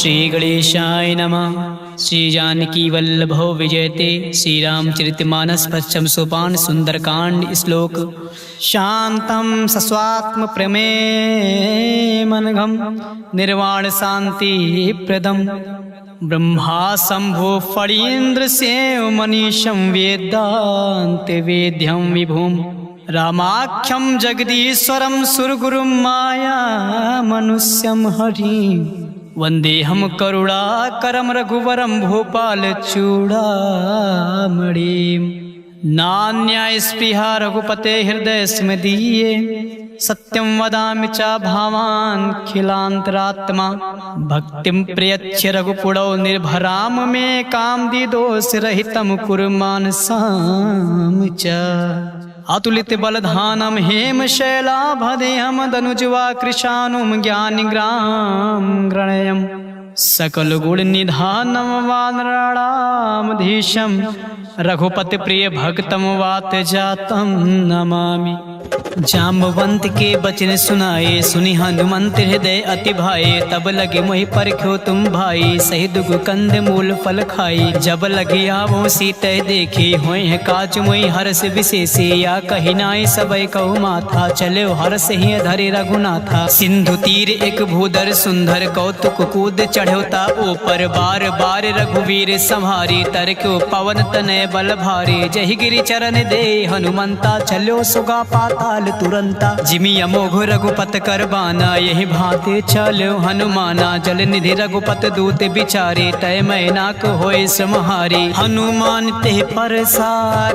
श्री गणेशाय नमः। श्री जानकी वल्लभो विजयते। श्री रामचरितमानस पश्चिम सोपान सुंदरकांड श्लोक। शांतं सस्वात्म प्रमेमनघं निर्वाण शांति प्रदम ब्रह्मा शंभो फणीन्द्र सेव मनीषं वेदांत वेद्यं विभुम रामाख्यं जगदीश्वरं सुरगुरुं माया मनुष्यं हरि वंदेहम करुणाकरं रघुवरं भूपाल चूड़ामणिं नान्या स्पृहा रघुपते हृदय स्मदीये सत्यं वदामि च भावान् खिलान्तरात्मा भक्तिं प्रयच्छ रघुपुरौ निर्भराम मे कामदिदोषरहितं कुरु मानसां च अतुलित बलधानं हेम शैलाभदेहं दनुज्वा कृशानुं ज्ञानिग्राम गणयम् सकल गुण निधानं वानराणामधीशं रघुपति प्रिय भक्तम वात जातं नमामि। जाम्बवंत के वचन सुनाए सुनि हनुमंत हृदय अति भाए तब लगे मोहि परख्यो तुम भाई सही दुग कंद मूल फल खाई जब लगे आवो सीते देखी होय है काज मोहि हर्ष विशेषे या कही नाई सबय कहु माथा चले हर्ष ही धरे रघुनाथा सिंधु तीर एक भूधर सुंदर कौतुक कूद चढ़ोता ऊपर बार बार रघुवीर संहारी तरक्यो पवन तनय बल भारी जहि गिरि चरण दे हनुमंता चलो सुगा पाताल तुरंता जिमि अमोघ रघुपत कर बाना यही भांति चलो हनुमाना जल निधि रघुपत दूत बिचारे तय मैनाक होय समहारी हनुमान ते परसा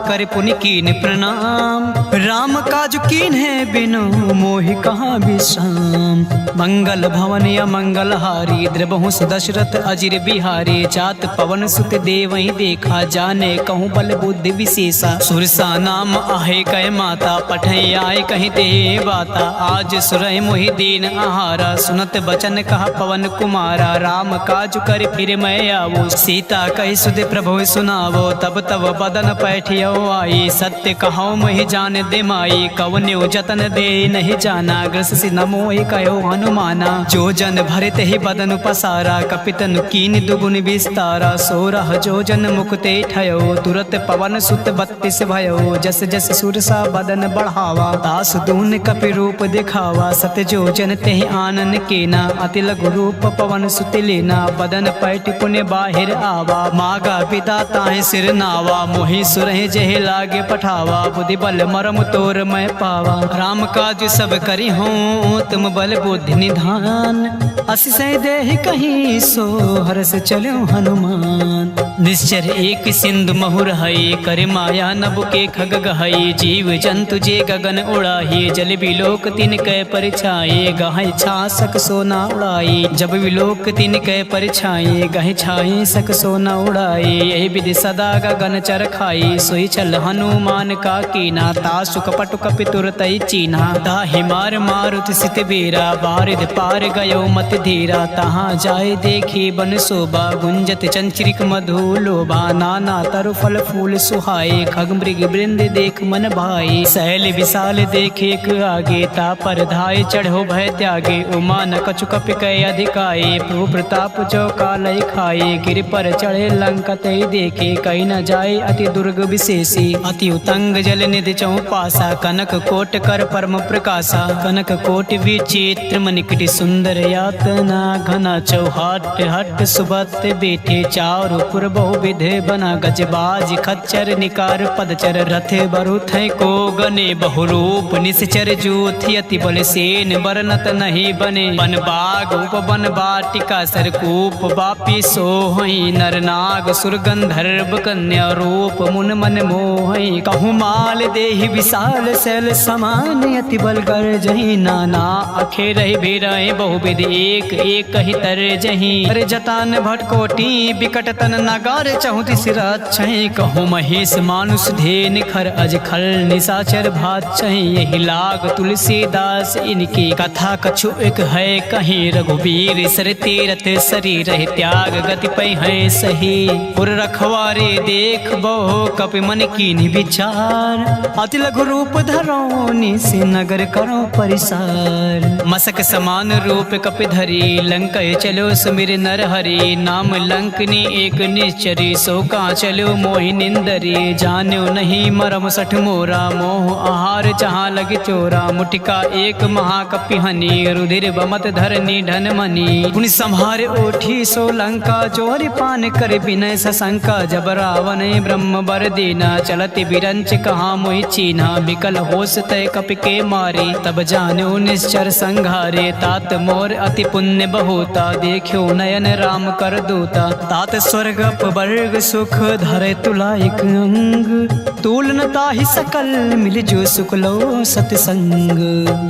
कर पुनि कीन प्रणाम राम काज कीन है बिनु मोहि कहाँ विश्राम मंगल भवन या मंगल हारी द्रबहु दशरथ अजिर बिहारी जात पवन सुत देवहि देखा जाने कहूँ बल बुद्धि विशेषा सुरसा नाम आहे कह माता पठै आए कहीं ते बाता आज सुरय मोहि दीन आहारा सुनत बचन कहा पवन कुमारा राम काज कर फिर मैं आवो सीता कही सुध प्रभु सुनावो तब तब बदन पैठियो आई सत्य कहो मोहि जान दे माई कवन्यो जतन दे नहीं जाना ग्रस से नमो कहो हनुमाना जो जन भरत ही बदन पसारा कपितन कीन दुगुन विस्तारा सोरह जो जन मुकुते ठयो तुरत पवन सुत 32 भयो जस जस सुरसा बदन बढ़ावा दास दून कपि रूप दिखावा सत जो जन ते आनन केना अति लघु रूप पवन सुत लेना बदन पैठ पुण्य बाहिर आवा मागा पिता ताहि सिर नावा मोहि सुरहि जहि लागे पठावा बुद्धि बल मरम तोर मैं पावा राम काज सब करी हूँ तुम बल बुद्धि निधान असिसय देहि कहीं सो हरस चलो हनुमान निश्चर एक सिंधु महुर हई कर माया नभ के खग गहई जीव जंतु जे गगन उड़ाही जल विलोक तिन कै परछाए गहै छासक सोना उड़ाई जब विलोक तिन कै परछाए गहै छाए सक सोना उड़ाई यही विधि सदा गगन चर खाई सोई चल हनुमान का कीना तासु कपटु कपि तुरतई चीना दाहि मार मारुत सित बेरा बारिद पार गयो मत धीरा तहाँ जाय देखी बन शोभा गुंजत चंचरिक मधु लोभा नाना तरु फल फूल सुहाए खग मृग वृंद देख मन भाई सैल विशाल देखे आगे ता पर धाय चढ़ो भय त्यागे उमा न कछु कपि कै अधिकाए प्रभु प्रताप जो कालय खाए गिर पर चढ़े लंका ते देखे कहीं न जाए अति दुर्ग विशेषी अति उतंग जल निधि चौपासा कनक कोट कर परम प्रकाशा कनक कोट विचित्र मनिकटि सुंदर यातना घना चौहाट हट सुबत बेटे चारु पुर बहु विधे बना गजबाज खच्चर निकार पदचर रथ बरुथ को गने बहुरूप निश्चर जूथि अति बल सेन बरनत नहीं बने बन बाग उप बन बाटिका सरकूप बापी सोहई नरनाग सुर गंधर्व कन्या रूप मुन मन मोहई कहूँ माल देहि विशाल शैल समान अति बल कर जही नाना अखे रही बेरहि बहुविध एक एक ही तर जही अरे जतान भटकोटी बिकट तन नगार चहुति सिर छहि चही कहूँ महेश मानुष धेन खर अज खल निशाचर भात चही यही लाग तुलसीदास इनकी कथा कछु एक है कहीं रघुबीर सर तीरथ शरीर त्याग गति पै है सही पुर रखवारे देख बहु कपि मन की विचार अति लघु रूप धरो से नगर करो परिसार मसक समान रूप कपि धरी लंक चलो सुमिर नर हरि नाम लंकनी एक निश्चरी सो का चलो मोहि निंदरी जान्यो नहीं मरम सठ मोरा मोह आहार जहाँ लग चोरा मुटिका एक महाकपि हनी रुधिर बमत धरनी धन मनी पुनि संहार ओठी सो लंका जोरि पान कर विनय सशंका जब रावण ब्रह्म बर दीना चलति बिरंच कहाँ मोहि चीना विकल होश तय कपि के मारे तब जान्यो निश्चर संघारे तात मोर अति पुण्य बहुता देखियो नयन राम कर दूता तात स्वर्ग अपवर्ग सुख धरे तुलाइक अंग तुलनता ही सकल मिल जो सुकलो सतसंग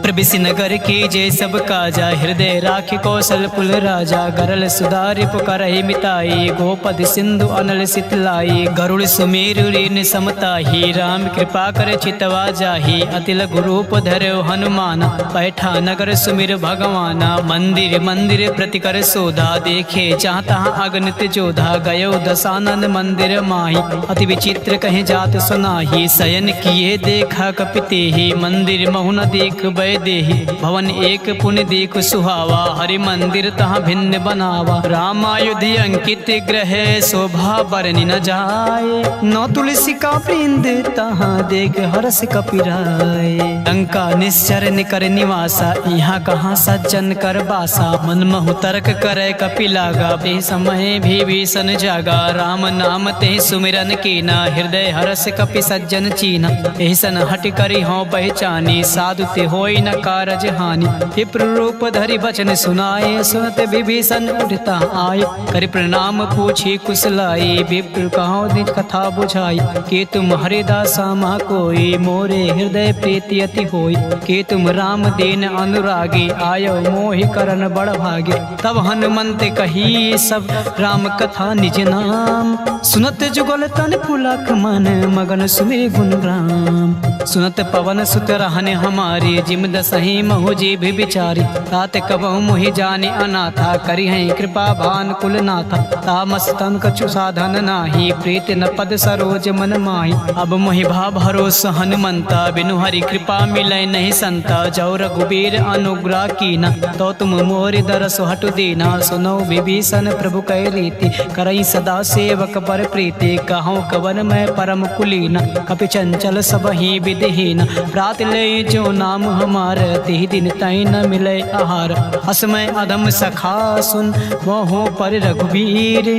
प्रबिसी नगर की जय सब काजा हृदय राखी कौशल पुल राजा गरल सुधारि पुकारहि मिताई गोपद सिंधु अनल सितलाई गरुड़ सुमेरु ऋण समताही राम कृपा कर चितवा जाही अति लघु रूप धरो हनुमान बैठा नगर सुमिर भगवाना मंदिर मंदिर प्रतिकर सोधा देखे चाहता अगणित जोधा गयो दशानन मंदिर माही अति विचित्र कहे जात सुनाही शयन किए देखा कपिते ही मंदिर महुन देख बै देही भवन एक पुण्य देख सुहावा हरि मंदिर तहाँ भिन्न बनावा रामायुध अंकित ग्रह शोभा बरनि न जाए नौ तुलसी का वृंद तहाँ देख हर्ष कपिराय लंका निश्चर निकर निवासा यहाँ कहाँ सज्जन कर बासा मन महु तर्क करे कपि लागा बे समय भी भीषण जागा राम नाम ते सुमिरन कीना हृदय हरस कपि सज्जन चीना ऐसन हट करी हो पहचानी साधु ते होई न कारज हानि विप्र रूप धरि बचन सुनाए सुनत विभीषण उठता आए कर प्रणाम पूछी कुशलाई विप्र कहो निज कथा बुझाई के तुम हरिदासा मा कोई मोरे हृदय प्रीति अति होई के तुम राम दीन अनुरागी आयो मोहि करन बड़ भागे तब हनुमंत कही सब राम कथा निज नाम सुनत जुगल तन पुलक मन मगन सुमे गुण राम सुनत पवन सुत रहने हमारे जिम दसही महु जी भी बिचारी तात कबहु मोहि जाने अनाथा करी है कृपा भान कुल नाथा तामस तन कछु साधन नाही प्रीत न पद सरोज मन माही अब मोहि भा भरोस हनुमंता बिनु हरि कृपा मिलै नहीं संता जौ रघुबीर अनुग्रह कीना तो तुम मोरि दरस हटु दीना सुनो विभीषण प्रभु कै रीति करई सदा सेवक पर प्रीति कहूँ कवन मैं परम कुलीना कपि चंचल सब ही विधिहीन प्रात ले जो नाम हमार तिहि दिन तई न मिले आहार असमय अधम सखा सुन मोहो पर रघुबीर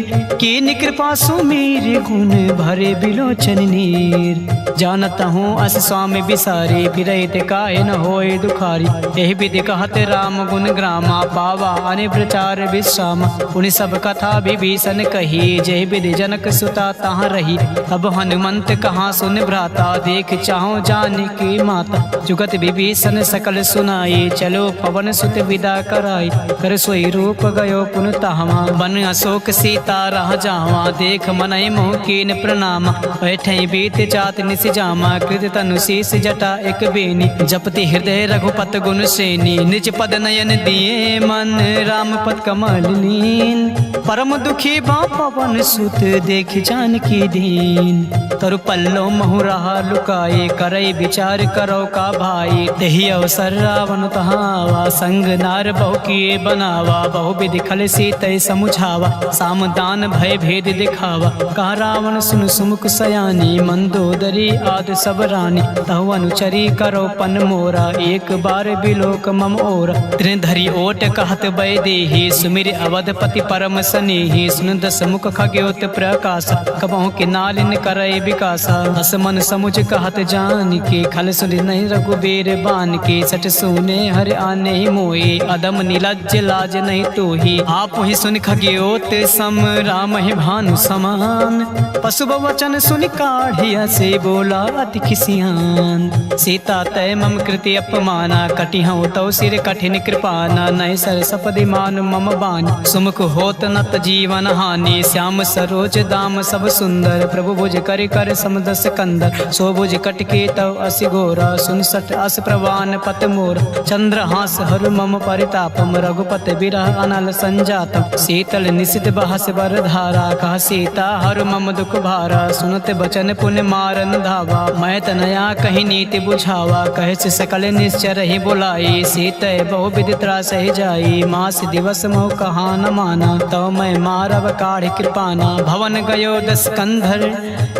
कीन कृपा सुमीर गुण भरे बिलोचन नीर जानत हूँ अस स्वामी बिसारी बिरहित काहे न होए दुखारी यही विधि कहत राम गुण ग्रामा पावा अनि प्रचार विश्राम पुनि सब कथा विभीषण कही जय विधि जनक सुता तहाँ रही अब हनुमंत कहाँ सुन भ्राता देख चाहो जान की माता जुगत विभीषण सकल सुनाई चलो पवन सुत विदा कराई कर सोई रूप गयो पुन तहवा बन अशोक सीता रह जावा देख मनई मोह कीन प्रणाम बैठे बीत जात निस जामा कृत तनु शीस जटा एक बेनी जपति हृदय रघुपत गुण श्रेणी निज पद नयन दिए मन राम पद कमल लीन परम दुखी बा पवन सुत देख जानकी दीन तरु पल्लो महु रहा लुकाए करई विचार करो का भाई तेहि अवसर रावण तहावा संग नार बहु किए बनावा बहु विधि खल सीतय समुझावा सामदान भय भेद दिखावा कहा रावण सुन सुमुख सयानी मंदोदरी आद सब रानी तहु अनुचरी करो पन मोरा एक बार बिलोक मम ओरा त्रिन धरी ओट कहत बै देहि सुमिर अवधपति परम सनेहि सुन दस मुख खग्योत प्रकाश कबहु के नालिन करय विकासा हस मन समुझ कहत जान के खल सुन नहीं रघुबीर बान के सट सुने हर आने मोए अदम नीलज लाज नहीं तो ही आप ही सुन खग्योत सम राम ही भानु समान पशु वचन सुन काढ़िया से बोला अति खिसियान सीता तय मम कृति अपमाना कटिहु तौ सिर कठिन कृपाना नय सर सपदि मान मम बान सुमुख होत न हत जीवन हानि। श्याम सरोज दाम सब सुंदर, प्रभु भुज कर कर समदस कंदर। सो भुज कटके तव असि घोरा, सुन सठ अस प्रवान पत मोर। चंद्रहास हरु मम परितापम, रघुपति बिरह अनल संजातम। शीतल निशित बहस बर धारा, कह सीता हरु मम दुख भारा। सुनत बचन पुन मारन धावा, मैं तनया कहीं नीति बुझावा। कहे से सकल निश्चर ही बुलाई, सीतय बहु विधि त्रास ही जाई। मास दिवस मोह कहा न माना, तव मैं मारव काढ़ कृपाना। भवन गयो दस कंधर,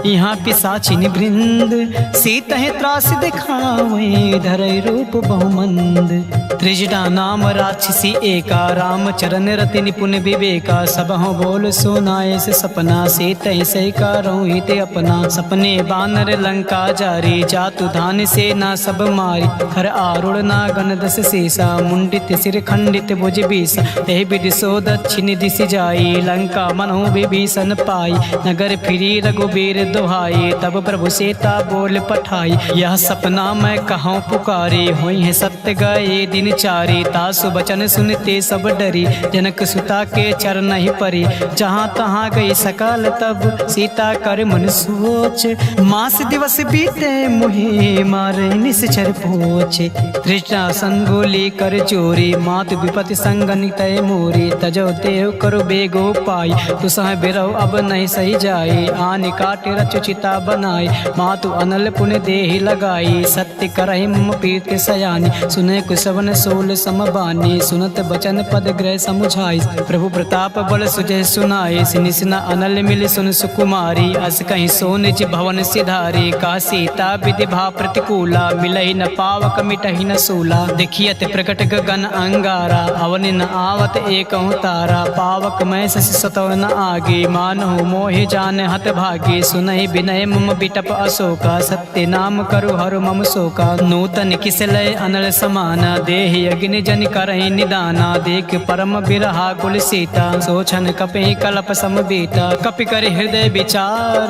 यहाँ पिशाचिनी वृंद। सीतहि त्रास दिखावे, धरय रूप बहुमंद। त्रिजटा नाम राक्षसी एका, राम चरण रति निपुण विवेका। सबहु बोल सुनाए से सपना, सीतहि सही करऊँ हित अपना। सपने बानर लंका जारी, जातु धान से ना सब मारी। खर आरूढ़ नागन दस सीसा, मुंडित सिर खंडित भुज बीसा। तेहि विधि सो दक्षिण दिश जाई, लंका मनहु विभीषण पाई। नगर फिरी रघुबीर दुहाई, तब प्रभु सीता बोल पठाई। यह सपना मैं कहूँ पुकारी, हुई है सत्य गए दिन चारी। तासु बचन सुनते सब डरी, जनक सुता के चरण ही परी। जहाँ तहाँ गई सकाल तब, सीता कर मन सोच। मास दिवस बीते मुहे, मारे निश्चर पोछे। तृष्णा संगोली कर चोरी, मातु विपति संगनि तय मोरी। तजो देव करो बेगो पाई, तुसह बिरहो अब नहीं सही जाई। आन काटे रचु चिता बनाई, मातु अनल पुण्य देहि लगाई। सत्य करहि मम प्रीति सयानी, सुने कुसवन सोल समबानी। सुनत बचन पद ग्रह समुझाई, प्रभु प्रताप बल सुजय सुनाई। निसिना अनल मिल सुन सुकुमारी, अस कहीं सो निज भवन सिधारी। का सीता विधि भा प्रतिकूला, मिलहि न पावक मिटहि न सूला। देखियत प्रकट गगन अंगारा, अवन न आवत एक तारा। पावक मैं शशि सतव न आगे, मानहु मोहि जान हत भागे। सुनहि विनय मम बिटप अशोका, सत्य नाम करु हरु मम शोका। नूतन किसलय अनल समाना, देहि अग्नि जन करहि निदाना। देख परम बिरहा कुल सीता, सोचन कपि कलप समबीता। कपि कर हृदय विचार,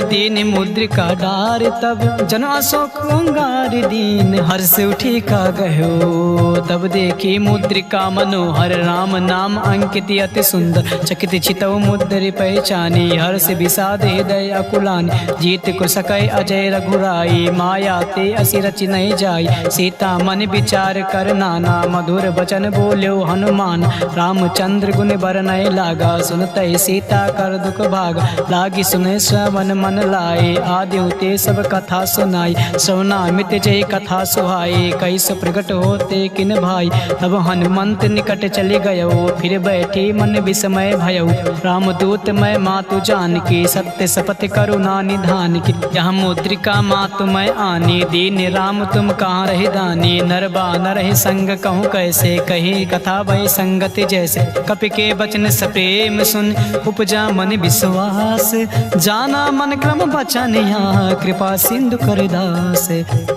दीन मुद्रिका डार। तब जन अशोक अंगार दीन, हर्ष उठी का गयो। तब देखी मुद्रिका मनोहर, राम नाम अंकित अति सुंदर। चकित चितव मुद्रि पहचानी, हर्ष विषाद हृदय अकुलानी। जीत को सकय अजय रघुराई, माया ते असि रचि नहीं जाई। सीता मन विचार कर नाना, मधुर वचन बोल्यो हनुमान। रामचंद्र गुण बरनय लागा, सुनतहि सीता कर दुख भागा। लागी सुने श्रवण मन लाए, आदि ते सब कथा सुनाई। श्रवणामित जय कथा सुहाई, कैस प्रकट होते किन भाई। तब हनुमंत निकट चले गयो, फिर बैठी मन विस्मय भयो। रामदूत मैं मातु जानकी, सत्य शपथ करुणा निधान की। यह मुद्रिका मातु मैं आनी, दीन राम तुम कहाँ रही दानी। नर बानर ही संग कहूँ कैसे, कही कथा भई संगति जैसे। कपि के बचन सप्रेम सुन, उपजा मन विश्वास। जाना मन क्रम बचन यहाँ, कृपा सिंधु कर दास।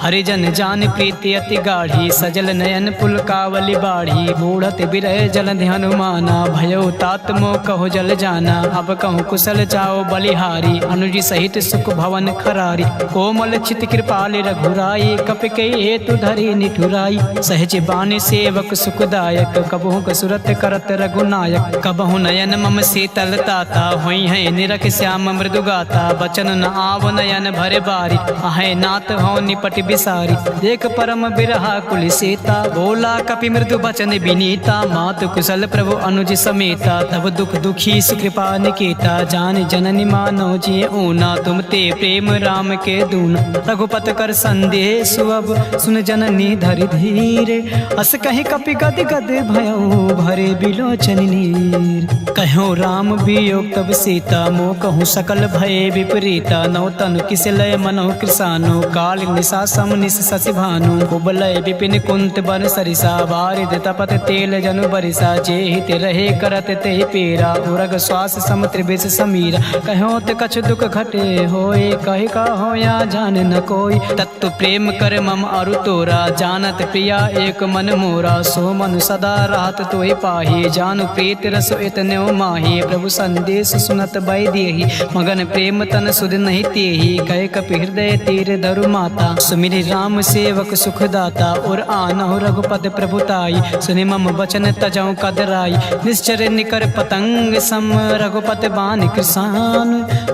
हरिजन जान प्रीति अति गाढ़ी, सजल नयन पुलकावली बाढ़ी। बूढ़त बिरह जलधि हनुमाना, भयो तात मोह कहो जल जाना। अब कहूँ कुशल जाओ बलिहारी, अनुज सहित सुख भवन खरारी। कोमल चित कृपाल रघुराई, कपि के हेतु धरी निठुराई। सहज बानी सेवक सुखदायक, कबहु कसुरत करत रघुनायक। कबहु नयन मम शीतल ताता, हुई है निरख श्याम मृदु गाता। बचन न आव नयन भरे बारी, आहे नाथ हो निपट बिसारी। देख परम बिरहा कुल सीता, बोला कपि मृदु बचन विनीता। मातु कुशल प्रभु अनुज समेता, तब दुख दुखी सुकृपा निकेता। जान जननी मानो जिय ऊना, तुम ते प्रेम राम के दूना। रघुपत कर संदेश अब, सुन जननी धरि धीरे। अस कहि कपि गद गद भयो, भरे बिलोचन नीर। कहो राम वियोग तब सीता, मोह कहूँ सकल भय विपरीता। नौ तनु किस लय मनोह कृसानु, काल निशा सम निश शशि भानु। कुबलय विपिन कुंत बन सरिसा, बारिद तपत तेल जनु बरिसा। जे हित रहे करत तेहि पेरा, उरग श्वास सम त्रिविश समीरा। कहो ते कछु दुख घटे होए, कहि कहो या जान न कोई। तत्व प्रेम कर मम अरु तोरा, जानत प्रिया एक मन मोरा। सो मन सदा राहत तोहि पाही, जानु प्रीत रस इतने माही। प्रभु संदेश सुनत बै देहि, मगन प्रेम तन सुध नहीं तेहि। कह कपि हृदय तीर धरु माता, सुमिरि राम सेवक सुखदाता। और आनहु रघुपति रघुपति प्रभुताई, सुनि मम बचन तजौ कदराई। निश्चर निकर पतंग सम रघुपति बान कृसान,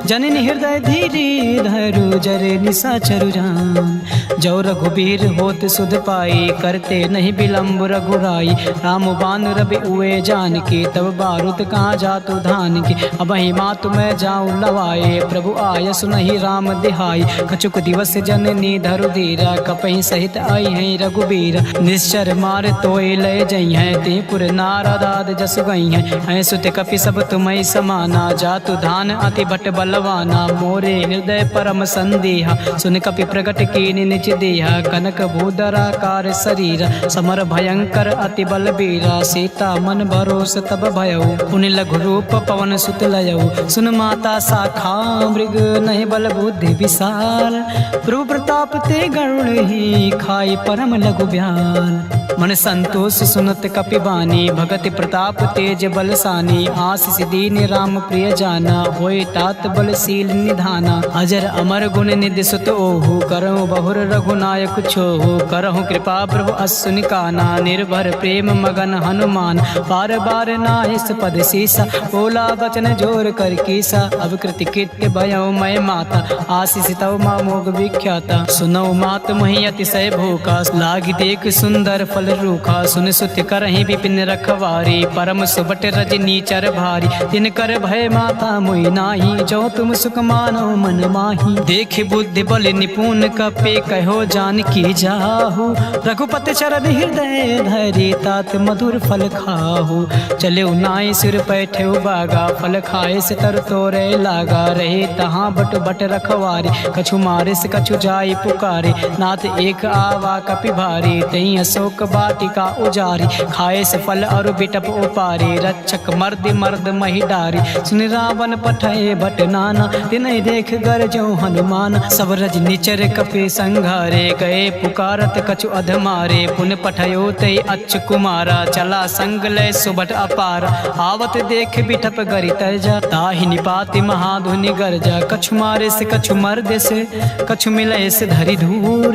जननी हृदय धीरे धरु जरे निशाचरु जान। जो रघुबीर होत सुध पाई, करते नहीं विलम्ब रघुराई। राम बान रवि उए जान की, तब बारूद कहाँ जातु धान की। अब ही मातु मैं जाऊँ लवाए, प्रभु आय सुनहि राम दिहाई। कछुक दिवस जननी धरु धीरा, कपहि सहित आई हैं रघुबीर। निश्चर मार तोय लय जई हैं, ते पुर नारदाद जस गई हैं। हैं सुत कपि सब तुम्हें समाना, जातु धान अति भट बलवाना। मोरे हृदय परम संदेहा, सुन कपि प्रगट कीनि निज देहा। कनक भूधराकार शरीर, समर भयंकर अति बलबीरा। सीता मन भरोस तब भयउ, पुनि लघु रूप पवन सुत लयउ। सुन माता शाखा मृग, नहीं बल बुद्धि विशाल। प्रभु प्रताप ते गरुड़ ही, खाई परम लघु ब्याल। मन संतोष सुनत कपि बानी, भगति प्रताप तेज बलसानी। आशीष दीन राम प्रिय जाना, होय तात बलशील निधाना। अजर अमर गुण निधि सुत ओहु, करहु बहुर रघुनायक छोहु। करहु कृपा प्रभु असुनि काना, निर्भर प्रेम मगन हनुमान। बार बार नाहिस पद सीसा, बोला बचन जोर कर कीसा। अब कृति कृत्य भयउ मैं माता, आशीष तव मा मोग विख्याता। सुनौ मात मही अतिशय भूखा, लागी देख सुंदर फल रूखा। सुन सुत करहि विपिन रखवारी, परम सुबट रजनी चर भारी। तिन कर भय माता मोहि नाही, जो तुम सुख मानो मन माही। देख बुद्धि बल निपुण कपे, कहो जान की जाहु। रघुपति चरण हृदय धरि, तात मधुर फल खाहु। चले नाई सिर पैठे बागा, फल खाए से तर तोरे लागा। रहे तहाँ बट बट रखवारी, कछु मारे से कछु जाई पुकारे। नाथ एक आवा कपि भारी, तई अशोक बाटिका उजारी। खाए से फल और बिटप उपारी, रक्षक मर्द मर्द मही डारी। सुन रावण पठे भट नाना, तिनहि देख गरजो हनुमान। सब रज निचर कपि संघारे, गए पुकारत कछु अधमारे। पुन पठयो तई अच्छ कुमारा, चला संग लय सुबट अपार। आवत देख बिटप गरि तजा, ताहि निपाति महाधुनि गर्जा। कछु मारे से कछु मर्द से, कछु मिले से धरि धूर।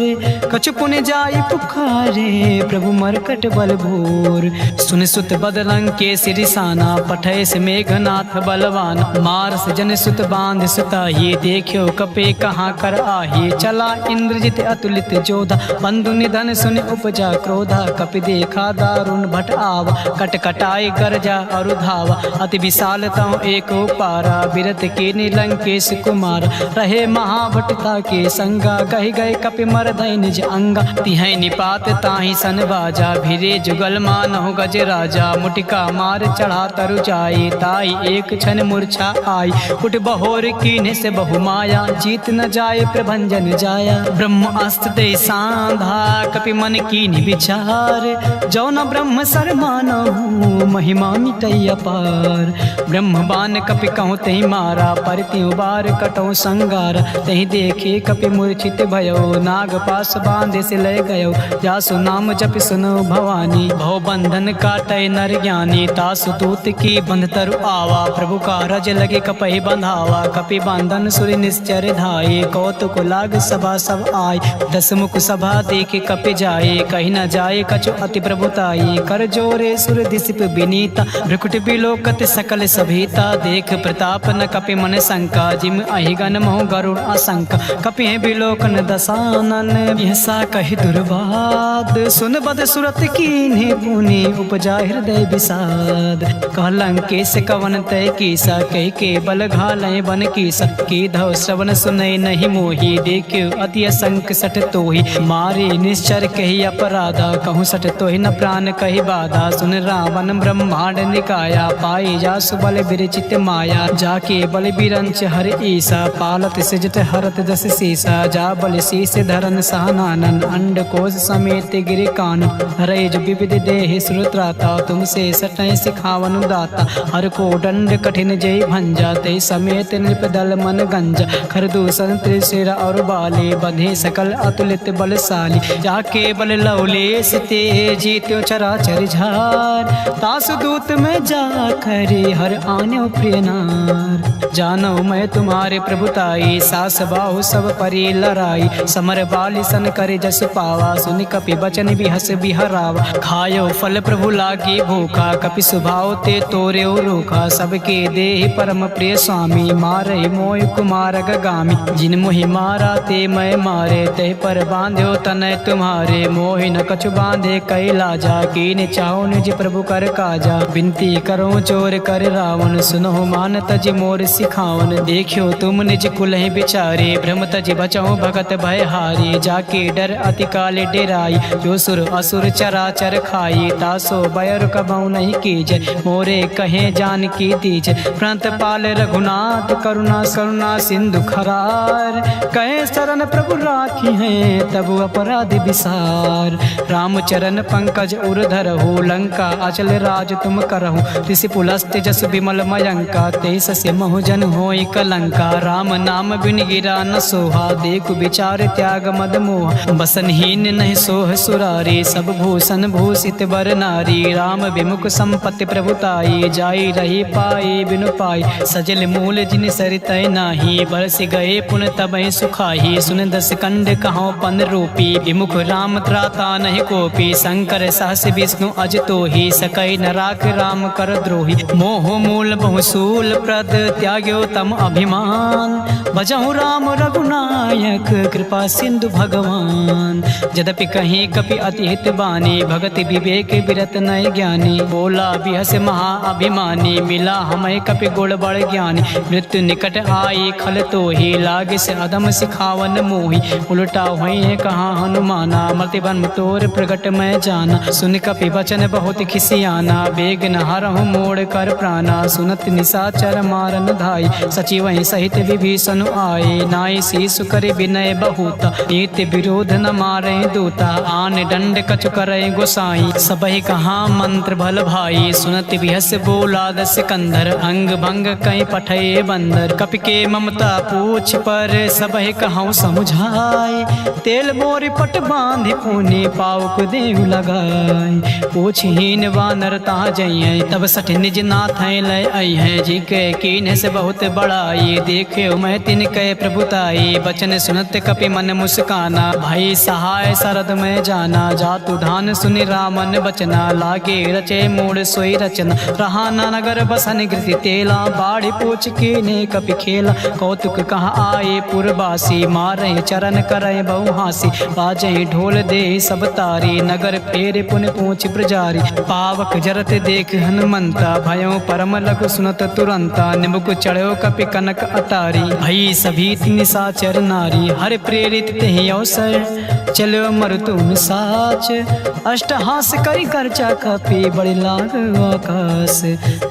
कछु पुन जाई पुकारे, प्रभु मरकट बल भूर। सुन सुत बदलंग के सिरिसाना, पठय से मेघनाथ बलवान। मार से जन सुत बांध सुताही, देखियो कपे कहाँ कर आही। चला इंद्रजित अतुलित जोधा, बंधु निधन सुन उपजा क्रोधा। कपि देखा दारुण भट आवा, कट कटाई गरजा और धावा। अति विशाल तव एक पारा, बिरत के नीलंकेश कुमार। रहे महाभटता के संगा, गहि गए कपि मरदय निज अंगा। तिहै निपात ताहि सन बाजा, भिरे जुगल मानहु गज राजा। मुटिका मार चढ़ा तरु जाई, ताई एक क्षण मूर्छा आई। उठ बहोर कीन्हे से बहु माया, जीत न जाए प्रभंजन जाया। ब्रह्म अस्त्र दे सांधा, कपि मन कीन्हि विचार। जो न ब्रह्म सर मानहु, महिमा मिटै अपार। ब्रह्म बान कपि कहूँ तहि मारा, परत्यु बार कटौ संगारा। तहि देखे कपि मूर्छित भयो, नाग पास बांधे से लय गयो। जासु नाम जप सुनो भवानी, भव बंधन काटै नर ज्ञानी। तासु दूत की बंध तरु आवा, प्रभु कारज लगे कपहि बंधावा। कपि बांधन सुर निश्चर धाये, कौतुक लाग सभा सब आय। दस मुख सभा देख कपि जाए, कहीं न जाए कछु अति प्रभुताई। कर जोरे सुर दिसिप विनीता, भ्रुकुट बिलोकत सकल सभीता। देख प्रताप न कपि मन शंका, जिम अहिगन मोह गरुड़ आशंका। कपि बिलोकन दसानन, यसा कहि दुर्वाद। सुन बद सुरत कीन्हे पुनि, उपजा हृदय विषाद। कहलंकेश कवन तय कीसा, कहि के बल घालय बन कीसा। की धव श्रवण सुनय नहीं मोही, देखियो अति असंक सट तोही। मारे निश्चर कहि अपराधा, कहूँ सट तोहि न प्राण कहि बाधा। सुन रावण ब्रह्मांड निकाया, पाई जासु बल विरचित माया। जाके बल बिरंच हर ईसा, पालत सिजट हरत दस सीसा। जा बल शीस धरन सहनानन, अंड कोश समेत गिरि कानन। हरय जो विविध देहि श्रुत्राता, तुमसे सटय सिखावन दाता। हर को दंड कठिन जय भंजा, ते समेत नृप दल मन गंजा। खरदूषण त्रिशिरा और बाले, बंधे सकल अतुलित बलशाली। जाके बल लवलेश तेजी, त्यो चराचर झार। तासु दूत में जा करे, हर आन्यो प्रिय नार। जानो मैं तुम्हारे प्रभुताई, सास बाहु सब परी लड़ाई। समर बाली सन करे जस पावा, सुनि कपि बचन बिहस बिहरावा। खायो फल प्रभु लागी भूखा, कपि स्वभाव ते तोरे रूखा। सबके देहि परम प्रिय स्वामी, मारे मोहि कुमार गामी। जिन मोहि मारा ते मैं मारे, तह पर बांध्यो तनय तुम्हारे। मोहि न कछु बांधे कैला जा, कीन चाहो निज प्रभु कर काजा। विनती करो चोर कर रावण, सुनो मान तज मोर सिखावन। देखियो तुम निज कुलहि बिचारे, भ्रम तज बचाओ भगत भय हारी। जाके डर अति काले डेराई, जो सुर असुर चराचर खाई। तासो बयर कबहु नहीं कीजय, मोरे कहे जान की दीज। प्रणत पाल रघुनाथ करुणा करुणा सिंधु खरार। कहे शरण प्रभु राखी हैं, तब अपराध विसार। रामचरण पंकज उरधर हो, लंका अचल राज तुम करहु। ऋषि पुलस्त जस विमल मयंका, तेस से महु होई कलंका। राम नाम बिन गिरा न सोहा, देखु विचार त्याग मद मोह। बसनहीन नहीं सोह सुरारी, सब भूषण भूषित बर नारी। राम विमुख संपत्ति प्रभुताई, जाई रही पाई बिनु पाई। सजल मूल जिन सरितय नाही, बरस गए पुन तबहि सुखाही। सुन दस कंड कहो पन रूपी, विमुख राम त्राता नहीं कोपी। शंकर सहस विष्णु अज तोहि, सकई न राख राम कर द्रोही। मोह मूल बहुसूल प्रद, त्याग्यो तम अभिमान। भजहु राम रघुनायक, कृपा सिंधु भगवान। यद्यपि कहीं कपि अति हित बानी, भगति विवेक बिरत नय ज्ञानी। बोला बिहस महा अभिमानी, मिला हमें कपि गुण बड़ ज्ञानी। मृत्यु निकट आई खल तोहि, लागे से अदम सिखावन मोहि। उल्टा हुई कहाँ हनुमाना, मृत्युबन तोर प्रगट मैं जाना। सुन कपि वचन बहुत खिसियाना, बेग न हरहु मोड़ कर प्राणा। सुनत निशाचर मारन धाई, सचिव सहित विभीषण आए। नाई शीस करे विनय बहुता, नीति विरोध न मारे दूता। आन दंड कछु करे गोसाई, सबहि कहाँ मंत्र भल भाई। सुनत बिहस बोला दस कंधर, अंग भंग कहीं पठे बंदर। कपि के ममता पूछ पर, सबहि कहूँ समुझाए। तेल मोरी पट बांधि पुनि, पाउक देहु लगाए। पूछहीन वानर ता जइयै, तब सठ निज नाथ लय अइहै। जी के कीन से बहुत बड़ाई, देखे मैं तिन कै प्रभुताई। बचन सुनत कपि मन मुस्काना, भाई सहाय सरद में जाना। जातु धान सुनि रामन बचना, लागे रचे मूड सोई रचना। रहाना नगर बसन गिरति तेला, बाढ़ी पूछ कीने कपि खेला। कौतुक कहाँ आए पुरबासी, मारे चरण करे बहु हासी। बाजे ढोल दे सब तारी, नगर फेरे पुन पूछ ब्रजारी। पावक जरत देख हनुमंता, भयो परम लघु सुनत तुरंता। निमुख चढ़ो कपि कनक अटारी, भई सभी निशाचर नारी। हर प्रेरित तेहि अवसर, चलो मरुतुम साच। अष्टहास करि करचा कपि, बड़े लाग आकाश।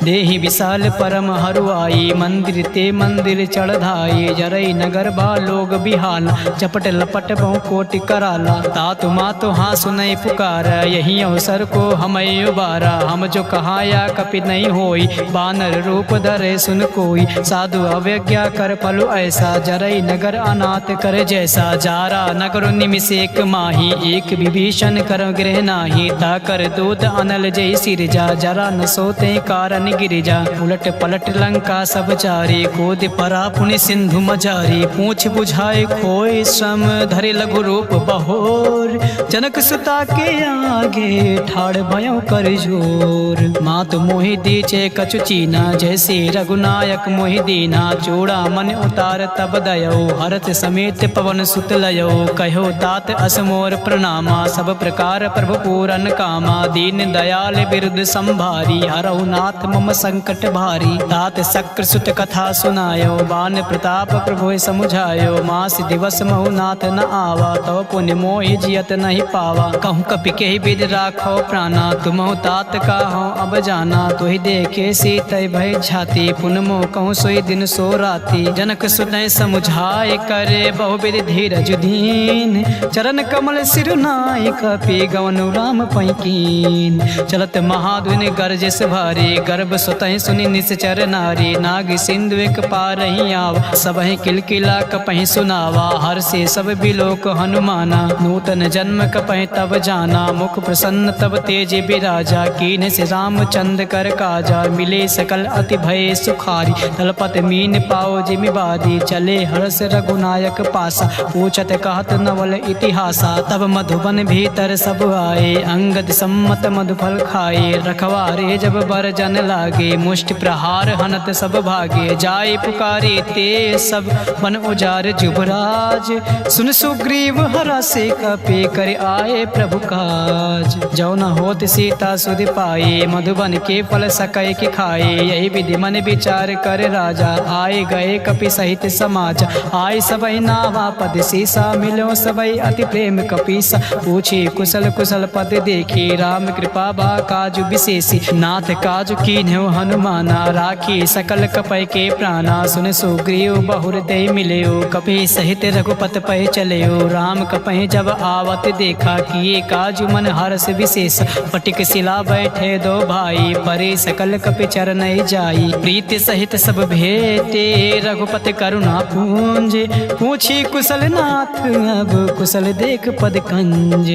देहि विशाल परम हरुआई, मंदिर ते मंदिर चढ़धाई। जरई नगर बा लोग बिहाला, चपट लपट बहु कोटि कराला। तातु मातु हाँ सुनई पुकारा, यही अवसर को हमें उबारा। हम जो कहाया कपि नहीं होई, बानर रूप धरे सुन कोई। साधु अवज्ञा कर फलु ऐसा, जरई नगर अनाथ कर जैसा। जारा नगर निमिष एक माही, एक विभीषण कर गृह नाही। ताकर दूत अनल जय सिरजा, जरा न सोते कारण गिरिजा। उलट पलट लंका सब चारी, कूद परा पुनि सिंधु मजारी। पूछ बुझाए खोए श्रम, धरे लघु रूप बहोर। जनक सुता के आगे, ठाड़ भयो कर जोर। मात मोहि दीचे कछु चीना, जैसे रघुनायक मोहि दीना। चूड़ा मन उतार तब दयो, हरत समेत पवन सुत लयो। कहो तात असमोर प्रणामा, सब प्रकार प्रभु पूरन कामा। दीन दयाल बिरुद संभारी, हरहु नाथ मम संकट भारी। तात शक्र सुत कथा सुनायो, बान प्रताप प्रभु समुझायो। मास दिवस महु नाथ न आवा, तव पुण्य मोहि जियत नहीं पावा। कहूँ कपि के विद राखो प्राणा, तुमहु तात का हूँ अब जाना। तुहि देखे सीतय भय झाती, पुन मोह कहूँ सोई दिन सो राती। जनक सुनय समुझाए करे, बहुविध धीरज दीन। चरण कमल सिर नाय, कपि गवनु राम पैकीन। चलत महाधुनि गरजस भारी, गर्भ सुतहि सुनि निश्चर नारी। नाग सिंधु एक पार ही आवा, सबहि किलकिला कपहि सुनावा। हर से सब बिलोक हनुमाना, नूतन जन्म कपहि तब जाना। मुख प्रसन्न तब तेज बिराजा, कीन से रामचंद्र कर काजा। मिले सकल अति भय सुखारी, तलपत मीन पाओ जिमि बादी। चले हर्ष रघुनायक पासा, पूछत कहत नवल इतिहासा। तब मधुबन भी भीतर सब आए, अंगद सम्मत मधुफल खाए। रखवारे जब बरजन लागे, मुष्टि प्रहार हनत सब भागे। जाए पुकारे ते सब बन उजार जुबराज, सुन सुग्रीव हरा से कपे कर आए प्रभु काज। जो न होत सीता सुध पाए, मधुबन के फल सकय के खाए। यही विधि मन विचार कर राजा, आए गए कपि सहित समाज। आए सबई नावा पद सीसा, मिलो सबई अति प्रेम कपीसा। पूछे कुशल कुशल पद देखी, राम कृपा बा काजु विशेषी। नाथ काजु कीन्ह्यो हनुमाना, राखी सकल कपय के प्राणा। सुन सुग्रीव बहुर दे मिलयो, कपि सहित रघुपत पय चलयो। राम कपहि जब आवत देखा, किए काजु मन हर्ष विशेष। पटिक शिला बैठे दो भाई, परे सकल कपि चरण जाई। प्रीति सहित सब भेटे, रघुपति करुणा पूंज। पूछी कुशल नाथ अब कुशल देख पद कंज।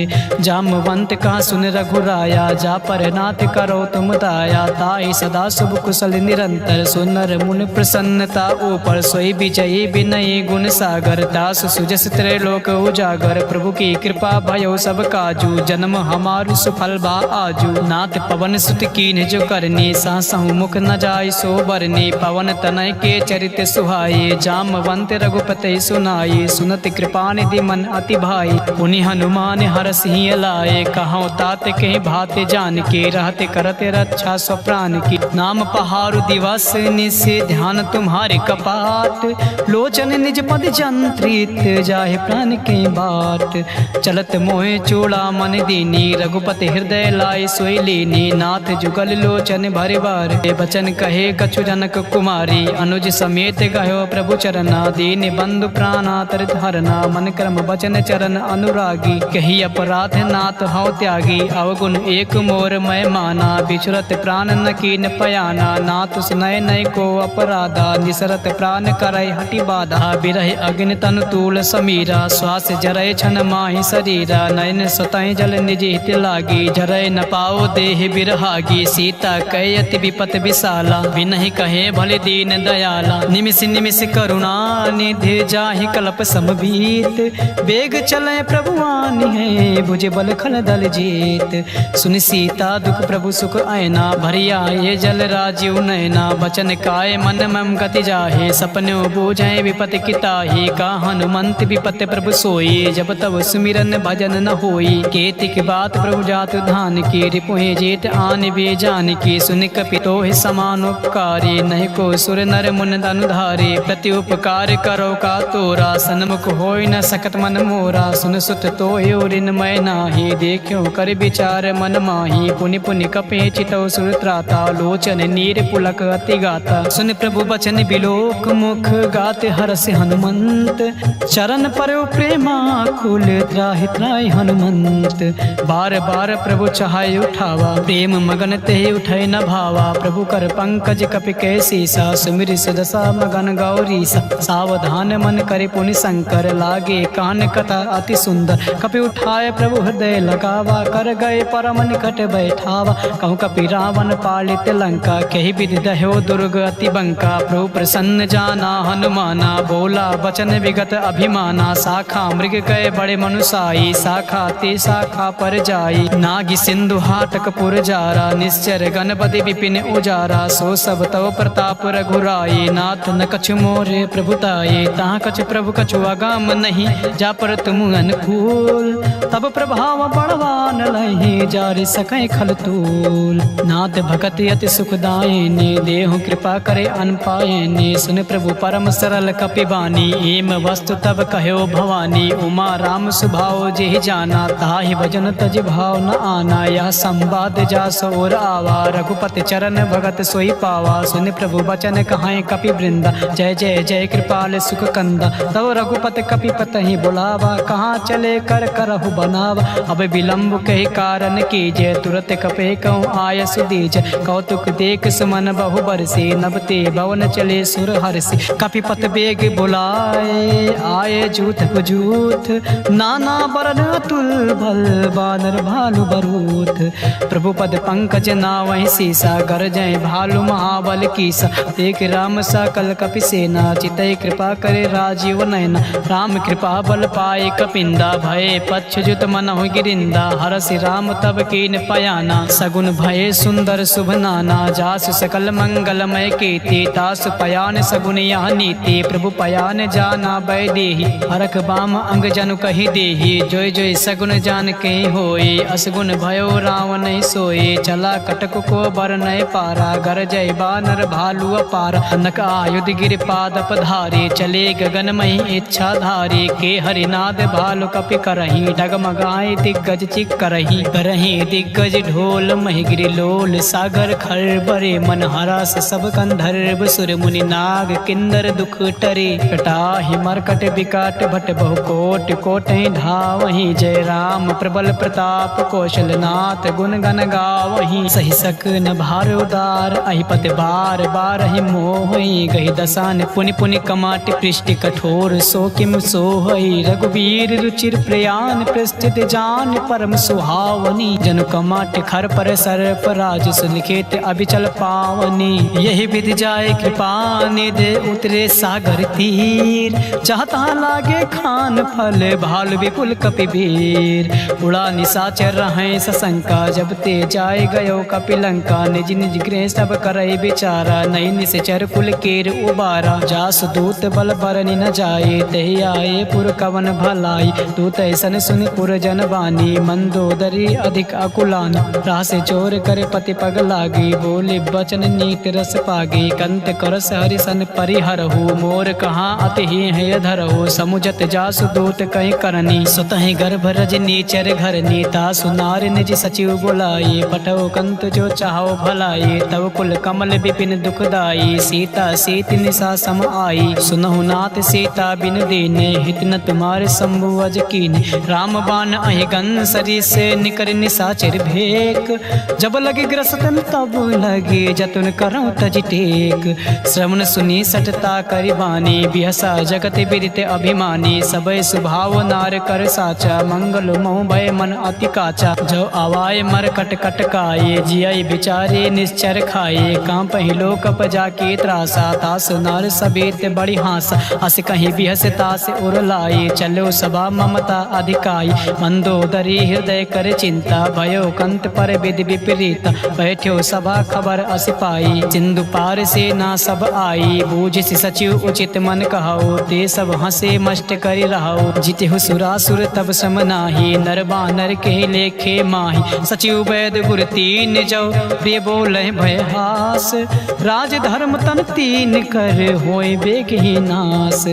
जामवंत कहा सुन रघुराया, जा पर नाथ करो तुम दाया। ताहि सदा शुभ कुशल निरंतर, सुनर मुन प्रसन्नता ऊपर। सोई विजयी विनयी गुण सागर, दास सुजस त्रैलोक उजागर। प्रभु की कृपा भयो सब काजू, जन्म हमारू सुफल बा आजू। नाथ पवन सुत कीन्ह जो करनी, सासहु मुख न जाय सो बरनी। पवन तनय के चरित सुहाये, जामवंत रघुपति सुनाई। सुनत कृपा निधि मन अति भाई, पुनि हनुमान हरषि लाए। कहो तात कहीं भात जान के, रहते करते रक्षा स्वप्राण की। नाम पहारु दिवस निशि, ध्यान तुम्हारे कपाट। लोचन निज पद जंत्रित, जाहे प्राण के बाट। चलत मोहे चूड़ा मन दीनी, रघुपति हृदय लाए सोई लीनी। नाथ जुगल लोचन भरे बार, बचन कहे कछु जनक कुमारी। अनुज समेत गयो प्रभु चरना, दीन बंधु प्राणातर हरना। मन कर्म बचन चरण अनुरागी, कही अपराध नाथ हौ त्यागी। अवगुण एक मोर मैं माना, बिछुरत प्राण न कीन पयाना। नाथ सुनय नय को अपराधा, निसरत प्राण करय हटि बाधा। बिरह अग्नि तनु तूल समीरा, श्वास जरय छन माहि शरीरा। नयन स्वतः जल निज हित लागी, जरय न पाओ देह बिरहागी। सीता कय अति विपत विशाला, बिनहि कहे भले दीन दयाला। निमिष निमिष करुणा निधि, जाहि कल्प समबीत। बेग चले प्रभुवानी है, भुज बल खल दल जीत। सुन सीता दुख प्रभु सुख आयना, भरी आए जल राजीव नयना। बचन काय मन मम गति जाहे, सपने बूझे विपत किताही। का हनुमंत विपत प्रभु सोई, जब तब सुमिरन भजन न होई। केतिक बात प्रभु जात धान की, रिपुहि जेठ आन बे जान की। सुन कपि तोहि समान उपकारी, नहीं को सुर नर मुन अनुधारे। प्रति उपकार करो का तोरा, सन्मुख होय न सकत मन मोरा। सुन सुत तोहि ऋण मैं नाही, देखियो कर विचार मन माही। पुनि पुनि कपि चितौ सुर त्राता, लोचन नीर पुलक अति गाता। सुन प्रभु बचन बिलोक मुख, गाते हरषि हनुमंत। चरण परयो प्रेमा कुल, त्राहि त्राहि हनुमंत। बार बार प्रभु चाहे उठावा, प्रेम मगन ते उठै न भावा। प्रभु कर पंकज कपि कै सीसा, सुमिरि सुदशा मगन गौरीसा। सावधान मन करे पुनि शंकर, लागे कान कथा अति सुंदर। कपि उठाए प्रभु हृदय लगावा, कर गए परम निकट बैठावा। कहूँ कपि रावण पालित लंका, कही विधि दह्यो दुर्ग अति बंका। प्रभु प्रसन्न जाना हनुमाना, बोला बचन विगत अभिमाना। शाखा मृग गए बड़े मनुसाई, शाखा ते शाखा पर जाई। नागी सिंधु हाटक पुर जारा, निश्चर गणपति विपिन उजारा। सो सब तव प्रताप रघुराई, नाथ न कछु मोरे प्रभुताई। तहाँ कछु प्रभु कछु अगम नहीं, जा पर तुम अनुकूल। तब प्रभाव बड़वान लहि, जारि सकै खल तूल। नाथ भगत अति सुखदायिनी, देहु कृपा करे अन पायिनी। सुन प्रभु परम सरल कपि बानी, एम वस्तु तब कह्यो भवानी। उमा राम सुभाव जेहि जाना, ताहि भजन तज भाव न आना। यह संवाद जा सौर आवा, रघुपति चरण भगत सोई पावा। सुन प्रभु बचन कहाय कपि वृंदा, जय जय जय कृपाल सुख कंदा। तब रघुपति कपि पतहि बुलावा, कहाँ चले कर करहु बनावा। अब विलंब कही कारण कीजय, तुरत कपे कहूँ आय सुदीज। कौतुक देख सुमन बहु बरसी, नबते भवन चले सुर हरसी। कपिपत बेग बुलाए, आए जूथ जूथ। नाना बरन अतुल भल, बानर भालु बरूथ। प्रभु पद पंकज नावहि सीसा, गरजय भालु महाबल कीसा। देख राम सकल कपि सेना, चितय कृपा करे राजीव नयना। राम कृपा बल पाए कपिंदा, भय पच्छ अयुत मनहु गिरिंदा, हरसि राम तब कीन पयाना। सगुन भये सुंदर शुभ नाना, जासु सकल मंगलमय कीर्ति। तासु पयान सगुन यह नीति, प्रभु पयान जाना बैदेही। हरख बाम अंग जनु कही देही, जोय जोय सगुन जान के होई। असगुन भयो रावण सोए, चला कटक को बर नय पारा। गर जय बानर भालू अपार, नक आयुध गिर पाद पधारे। चले गगनमयी इच्छाधारी, के हरिनाद भालु कपि करही। डगमगाए दिग्गज चिक करही, करही दिग्गज ढोल महिगिरि लोल। सागर खर बरे मन हरास, सब कंधर्व सुर मुनि नाग किन्नर दुख टरे। कटाहि मरकट विकट भट बहु कोट, कोटहि धावहि। जय राम प्रबल प्रताप कौशलनाथ, गुण गण गावहि। सहि सकन भार उदार, अहिपत बार बार ही मोहि। गहि दसान पुनि पुनि कमाट पृष्टि कठोर। सो किम सोहई रघुवीर रुचिर प्रयान, पृष्ठित जान परम सुहावनी। जनु कमाट खर पर सर्प राज, सुलिखित अभिचल पावनी। यही विधि जाय कृपा निधि, उतरे सागर तीर। चाहता लागे खान फल, भालु विपुल कपिवीर। उड़ा निशाचर रहें सशंका, जब ते जाय गयो कपिलंका। निज निज गृह सब करई बिचारा, नई निश्चर कुल केर उबारा। जास दूत बल बरनि न जाए, तहि आए पुर कवन भलाई। दूत ऐसन सुनि पुर जन बानी, मंदोदरी अधिक अकुलानी। राह से चोर करे पति पग लागी, बोले बचन नीत रस पागी। कंत करस हरिसन परिहरहु, मोर कहाँ अति है धरहु। समुझत जासु दूत कहीं करनी, सुतहि गर्भ रजनी चर घरनी। तासु नार निज सचिव बुलाई, पठो कंत जो चाहो भलाई। तब कुल कमल विपिन दुखदाई, सीता सीति निशा सम आई। सुनहु नाथ सीता बिन दीने, हित न तुम्हारे शंभु अज कीने। राम बाण अहिगन सरिस, निकर निशाचर भेक। जब लगे ग्रसतन तब लगे, जतुन करऊं तज टेक। श्रवण सुनी सटता करिबानी, बिहसा जगत विदित अभिमानी। सबय सुभाव नार कर साचा, मंगल मोह भय मन अति काचा। जो आवाय मर कट कटकाए, जिय बिचारे निश्चर खाए। कांपहि लोक जाके त्रासा, तास नार सቤत बड़ी हासा। अस कहीं बिहस तास उर लाए, चलो सभा ममता अधिकाई। मंदोदरी हृदय कर चिंता, भयो कंत पर विधि विपरीत। बैठ्यो सभा खबर अस पाई, सिंधु पार से ना सब आई। बूझि सचिव उचित मन कहो, ते सब हंसे मष्ट करि रहो। जिते सुरासुर तब सम नाही, नर बानर के लेखे माही। सचिव वैद गुर तीन जो, प्रिय बोले भय हास। राज धर्म तन तीन कर, होय बेग ही नास।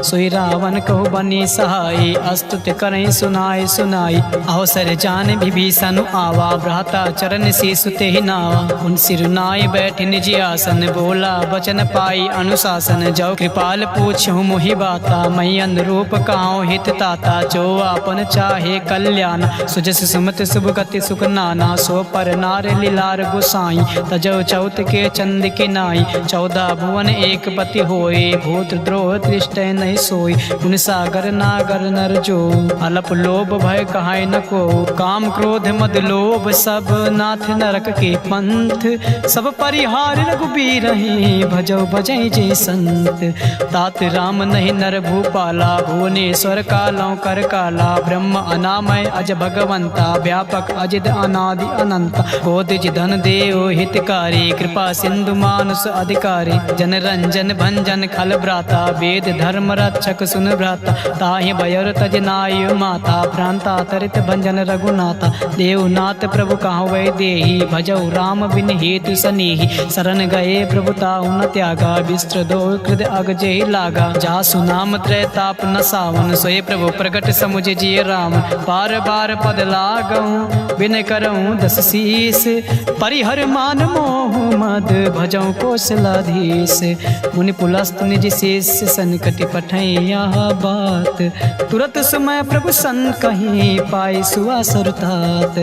सोई रावण कहो बनी सहाय, अस्तुत करें सुनाय सुनाई। अवसर जान विभीषण आवा, भ्राता चरण से सुते ही नावा। उन सिरुनाय बैठ निज आसन, बोला वचन पाई अनुशासन। जो कृपाल पूछहु मोहि बाता, मई अनुरूप काहू हित ताता। जो आपन चाहे कल्याण, सुजस सुमत शुभ गति सुख नाना। सो पर नार लीलार गोसाई, तजौ चौथ के चंद के नाई। 14 भुवन एक पति होए, भूत द्रोह दृष्ट नहीं सोई। उन सागर नागर नर जो, अलप लोभ भय कहाय न को। काम क्रोध मद लोभ सब, नाथ नरक के पंथ। सब परिहार रघुबीर हैं, भजौ भजै जय संत। तात राम नहीं नर भूपाला, भुवनेश्वर कालौ कर काला। ब्रह्म अनामय अज भगवंता, व्यापक अजिद अनादि अनंत। कोदिज धन देव हितकारी, कृपा सिंधु मानुष अधिकारी। जन रंजन भंजन खल भ्राता, वेद धर्म रक्षक सुन भ्राता। ताहि बयर तज नाय माता, भ्रांता तरित भंजन रघुनाथा। देवनाथ प्रभु कहाँ वै देही, भजौ राम बिन हेतु सनेही। शरण गए प्रभु ताहु न त्यागा, विस्त्र दो कृद अग जेहि लागा। जासु नाम त्रैताप न सावन, सोए प्रभु प्रगट समुझ जिय राम। बार बार पद लागऊं, विनय करऊं दस शीस। परिहर मान मोह मद, भजौ कौशलाधीश। मुनि पुलस्त निज शेष, संकट पठै यह बात। तुरत समय प्रभु सन कहीं, पाए सुआसुर तात।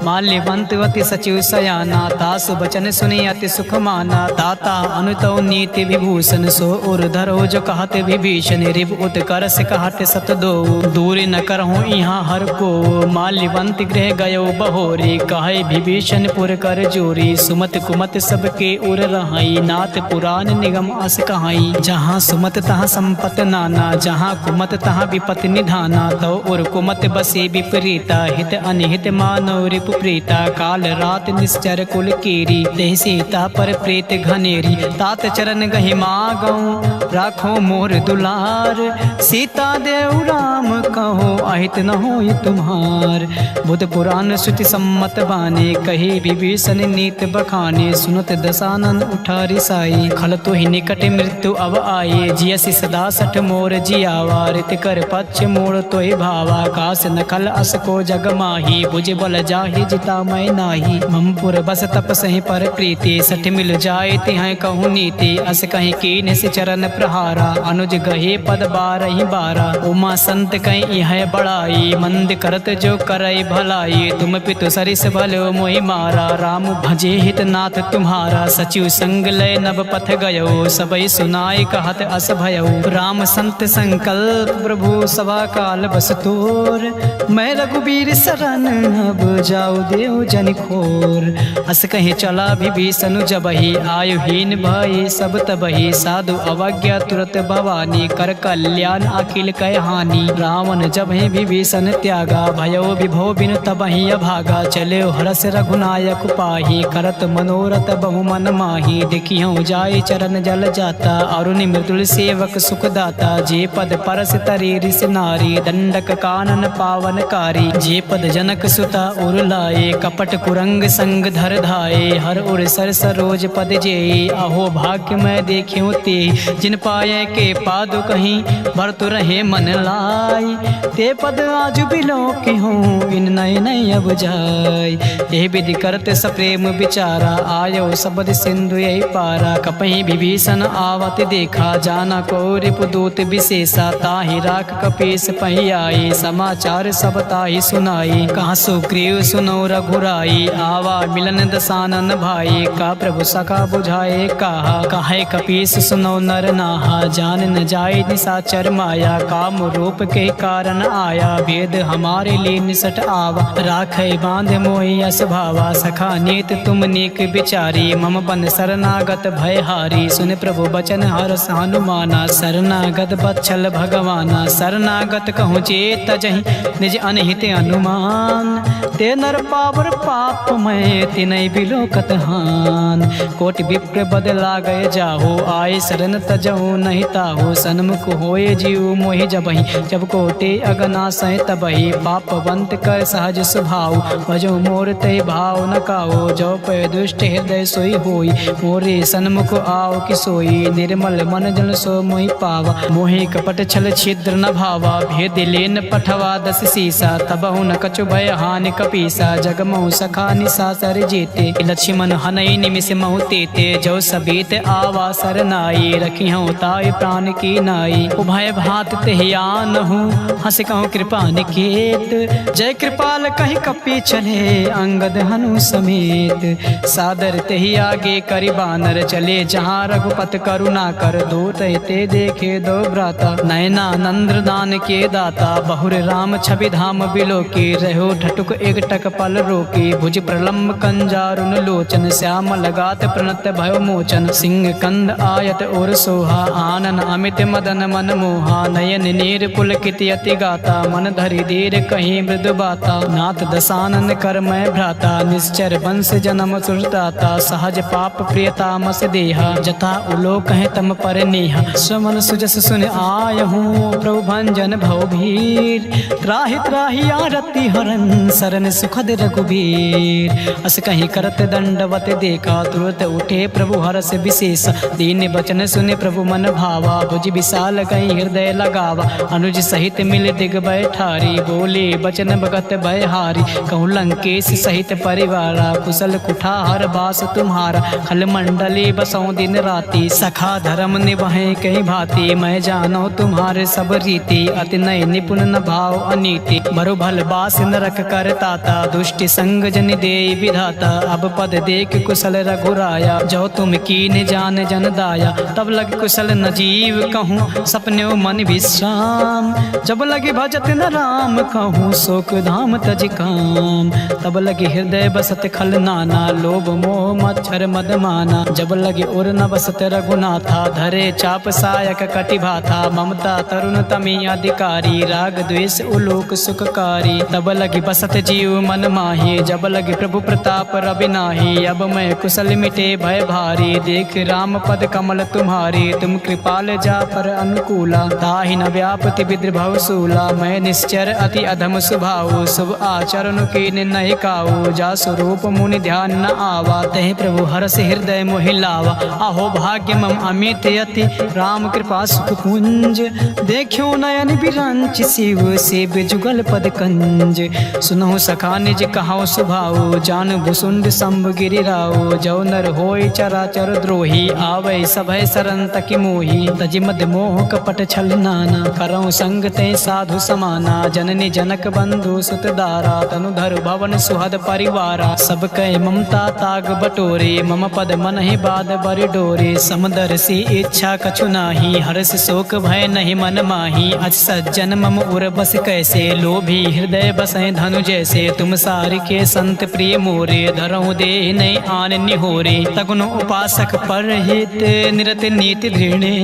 माल्यवंत अति सचिव सयाना, तासु बचन सुनि अति सुख माना। ताता अनुतौ नीति विभूषण, सो उर धरो जो कहत विभीषण। रिप उत्कर से कहत सत दो, दूर न करहूँ यहाँ हर को। माल्यवंत गृह गयो बहोरी, कहे विभीषण पुर कर जोरी। सुमत कुमत सबके उर रहाई, नाथ पुराण निगम अस कहाई। जहाँ सुमत तहाँ संपत नाना, जहाँ कुमत तहाँ विपत निधाना। तो उर कुमत बसे विपरीता हित अनिहित मानव रिपु प्रीता काल रात निश्चर कुल कीरी देह सीता पर प्रीत घनेरी तात चरण गहि मागऊं राखो मोर दुलार सीता देव राम कहो अहित न होय तुम्हार बुध पुराण श्रुति सम्मत बाने कही विभीषण नीत बखाने सुनत दसानन उठा रिसाई खल तो ही निकट मृत्यु अब आये जियसि सदा सठ मोर जियावा रित कर पक्ष मोर तो भावा कास न खल अस को जग माही बुझ बल जाहि जिता मैं नाही ममपुर बस तप सही पर प्रीति सठ मिल जाए तिहाय कहूँ नीति अस कहीं कीन से चरण प्रहारा अनुज गहे पद बारही बारा उमा संत कहीं यह बड़ाई मंद करत जो करई भलाई तुम पितु सरिस भलो मोहि मारा राम भजे हित नाथ तुम्हारा सचिव संग लय नभ पथ गयो सबई सुनाई कहत अस भयो राम संत संकल्प प्रभु सभा काल बस तोर मैं रघुबीर शरण अब जाऊ देव जन खोर अस कहीं चला विभीषण जबहि आयुहीन भय सब तबहि साधु अवज्ञा तुरत भवानी कर कल्याण अखिल कह हानि रावण जब ही विभीषण त्यागा भयो विभो बिन तबहि अभागा चले हरस रघुनायक पाही करत मनोरथ बहु मन माही देखियो जाय चरण जल जाता अरुण मृदुल सेवक सुखदाता जे पद परस तरी ऋषि नारी दंडक कानन पावनकारी जे पद जनक सुता उर लाए कपट कुरंग संग धर धाये हर उर सर सरोज पद जे अहो भाग्य मैं देखियो ते जिन पाए के पादु कहीं भरतु रहे मन लाई ते पद आज बिलो की हूँ इन नय नय अब जाय यह विधि करते सप्रेम विचारा आयो सबद सिंधु यही पारा कपहि विभीषण आवत देखा जाना को रिपुदूत विशेषा ताहि राख कपीस पही आई समाचार सब ताहि सुनाई कहाँ सुग्रीव सुनो रघुराई आवा मिलन दसानन भाई का प्रभु सखा बुझाए कहा कहे कपीस सुनो नर नाहा जान न जाए निशाचर माया काम रूप के कारण आया वेद हमारे लिए निसट आवा राखे बांध मोहि अस भावा सखा नीत तुम नीक विचारी मम बन शरणागत भयहारी सुन प्रभु बचन हरस हनुमाना शरणागत बच्छल भगवाना शरणागत कहूँ चेत जहि निज अनहित अनुमान ते नर पावर पाप मैं तिनय बिलोकत हान कोटि विप्र बदला गए जाहो आए शरण तजहु नहीं ताहो सन्मुख होए जीव मोहि जबहि जब कोटे अगना सह तबहि पापवंत कर सहज स्वभाव भजो मोर ते भाव न काओ जो पे दुष्ट हृदय सोई होई मोरे सन्मुख आओ कि सोई निर्मल मन जल सो मोहि पावा मोहि कपट छल छिद्र न भावा भेद लेन पठवा दस सीसा तबहु न कछु भय हानि कपीसा जगमहु सखा निशाचर जेते लक्ष्मण हनई निमिष महु तेते जो सबीत आवा सरनाई रखी हूँ ताय प्राण की नाई उभय भात तेहियान हूँ हंस कहूँ कृपा निकेत जय कृपाल कही कपी चले अंगद हनु समेत सादर तेहि आगे करि बानर चले जहाँ रघुपत करुणा कर दो ते देखे दो भ्राता नयना नंद्र दान के दाता बहुर राम छवि धाम बिलो के रहो ठटुक एक टक पल रोके भुज प्रलम्ब कंजारुन लोचन श्याम लगात प्रणत भयो मोचन सिंह कंद आयत और सोहा आनन अमित मदन मन मोहा नयन नीर पुलकित यति गाता मन धरि धीर कहीं मृदु बाता नाथ दसानन कर मैं भ्राता निश्चर वंश जन्म सुरदाता सहज पाप प्रियता मस देहा जथा उलो कहे तम पर नेहा श्रवण सुजस सुन आय हूँ प्रभु भंजन भव भीर त्राहि त्राहि आरती हरन सरन सुखद रघुबीर अस कहीं करत दंडवत देखा तुरत उठे प्रभु हरस विशेष दीन बचन सुने प्रभु मन भावा भुज विशाल कहीं हृदय लगावा अनुज सहित मिल दिग बैठारी बोले बचन भगत भयहारी कहूँ लंकेश सहित परिवारा कुशल कुठार बास तुम्हारा खल मंडली बसों दिन राति सखा धर्म निभाए कहीं भांति मैं जानो तुम्हारे सब रीति अति नय निपुण न भाव अनीति बरु भल बास नरक कर ताता दुष्टि संग जन दे विधाता अब पद देख कुशल रघुराया जो तुम कीन जान जन दाया तब लग कुशल न जीव कहूँ सपने मन विश्राम जब लगे भजत न राम कहूँ शोक धाम तज काम तब लगे हृदय बसत खल नाना लोभ मोह मच्छर मद माना जब लगे उर न बसत रघुनाथा धरे चाप सायक कटिभाथा ममता तरुण तमी अधिकारी राग द्वेष लोक सुखकारी। तब लगी बसत जीव मन माही, जब लगी प्रभु प्रताप रवि नाही। अब मैं कुशल मिटे भय भारी, देख राम पद कमल तुम्हारी। तुम कृपाल जा पर अनुकूला, ताहि न व्यापति विद्रभव सूला। मैं निश्चर अति अधम स्वभाव, शुभ आचरण कीन नहीं काऊ। जा स्वरूप मुनि ध्यान न आवा, तहि प्रभु हरष हृदय मोहि लावा। आहो भाग्य मम अमित यति, राम कृपा सुख पुंज। देखियो नयन बिरंच शिव, सेव जुगल पद कंज। सुनहु सखा निज कहाओ स्वभाव, जान भुसुंड शंभ गिरिराओ। जो नर होय चराचर द्रोही, आवै सभय सरन तकि मोही। तज मद मोह कपट छल नाना, करऊँ संग ते साधु समाना। जननी जनक बंधु सुत दारा, तनु धर भवन सुहद परिवारा। सब कह ममता ताग बटोरे, मम पद मन ही बाद बरि डोरे। समदर्शी इच्छा कछु नाही, हर्ष शोक भय नहीं मन माही। अज सज्जन मम उर बस कैसे, लोभी हृदय बसै धनु जैसे। तुम सार के संत प्रिय मोरे, धरऊँ दे नहीं आन निहोरे। तगुन उपासक पर हित, निरत नीति धृणे।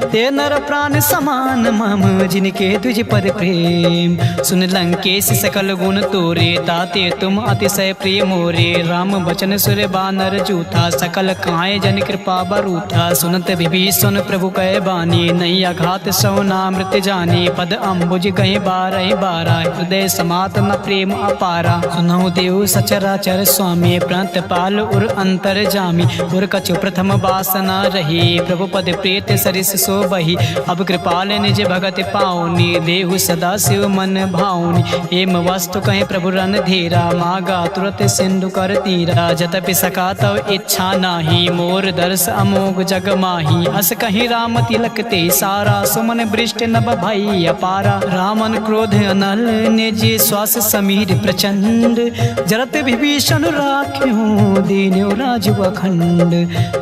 ते नर प्राण समान मम, जिनके तुझ पद प्रेम। सुन लंकेश सकल गुण तोरे, ताते तुम अतिशय प्रिय मोरे। राम बचन सुर बानर जूथा, सकल काए जन कृपा बरूथा। सुनत विभीषण प्रभु कह बानी, नहीं अघात सौ नामृत जानी। पद अम्बुज कहीं बारह बारा, हृदय समात न प्रेम अपारा। सुनहु देव सचराचर स्वामी, प्रणत पाल उर अंतर जामी। उर कछु प्रथम वासना रही, प्रभु पद प्रेत सरिस सो बही। अब कृपाल निज भगत पाऊनी, देहु सदा शिव मन भाऊनी। एम वस्तु कहीं प्रभु रन धीरा, मागा तुरत सिंधु कर तीरा। जतपि सका तव इच्छा नाही, मोर दर्श अमोघ जग माही। अस कहीं राम तिलक ते सारा, सुमन वृष्टि नभ भई अपारा। रामन क्रोध अनल, निज श्वास समीर प्रचंड। जरत विभीषण राख्यो, दीन्यो राजु अखंड।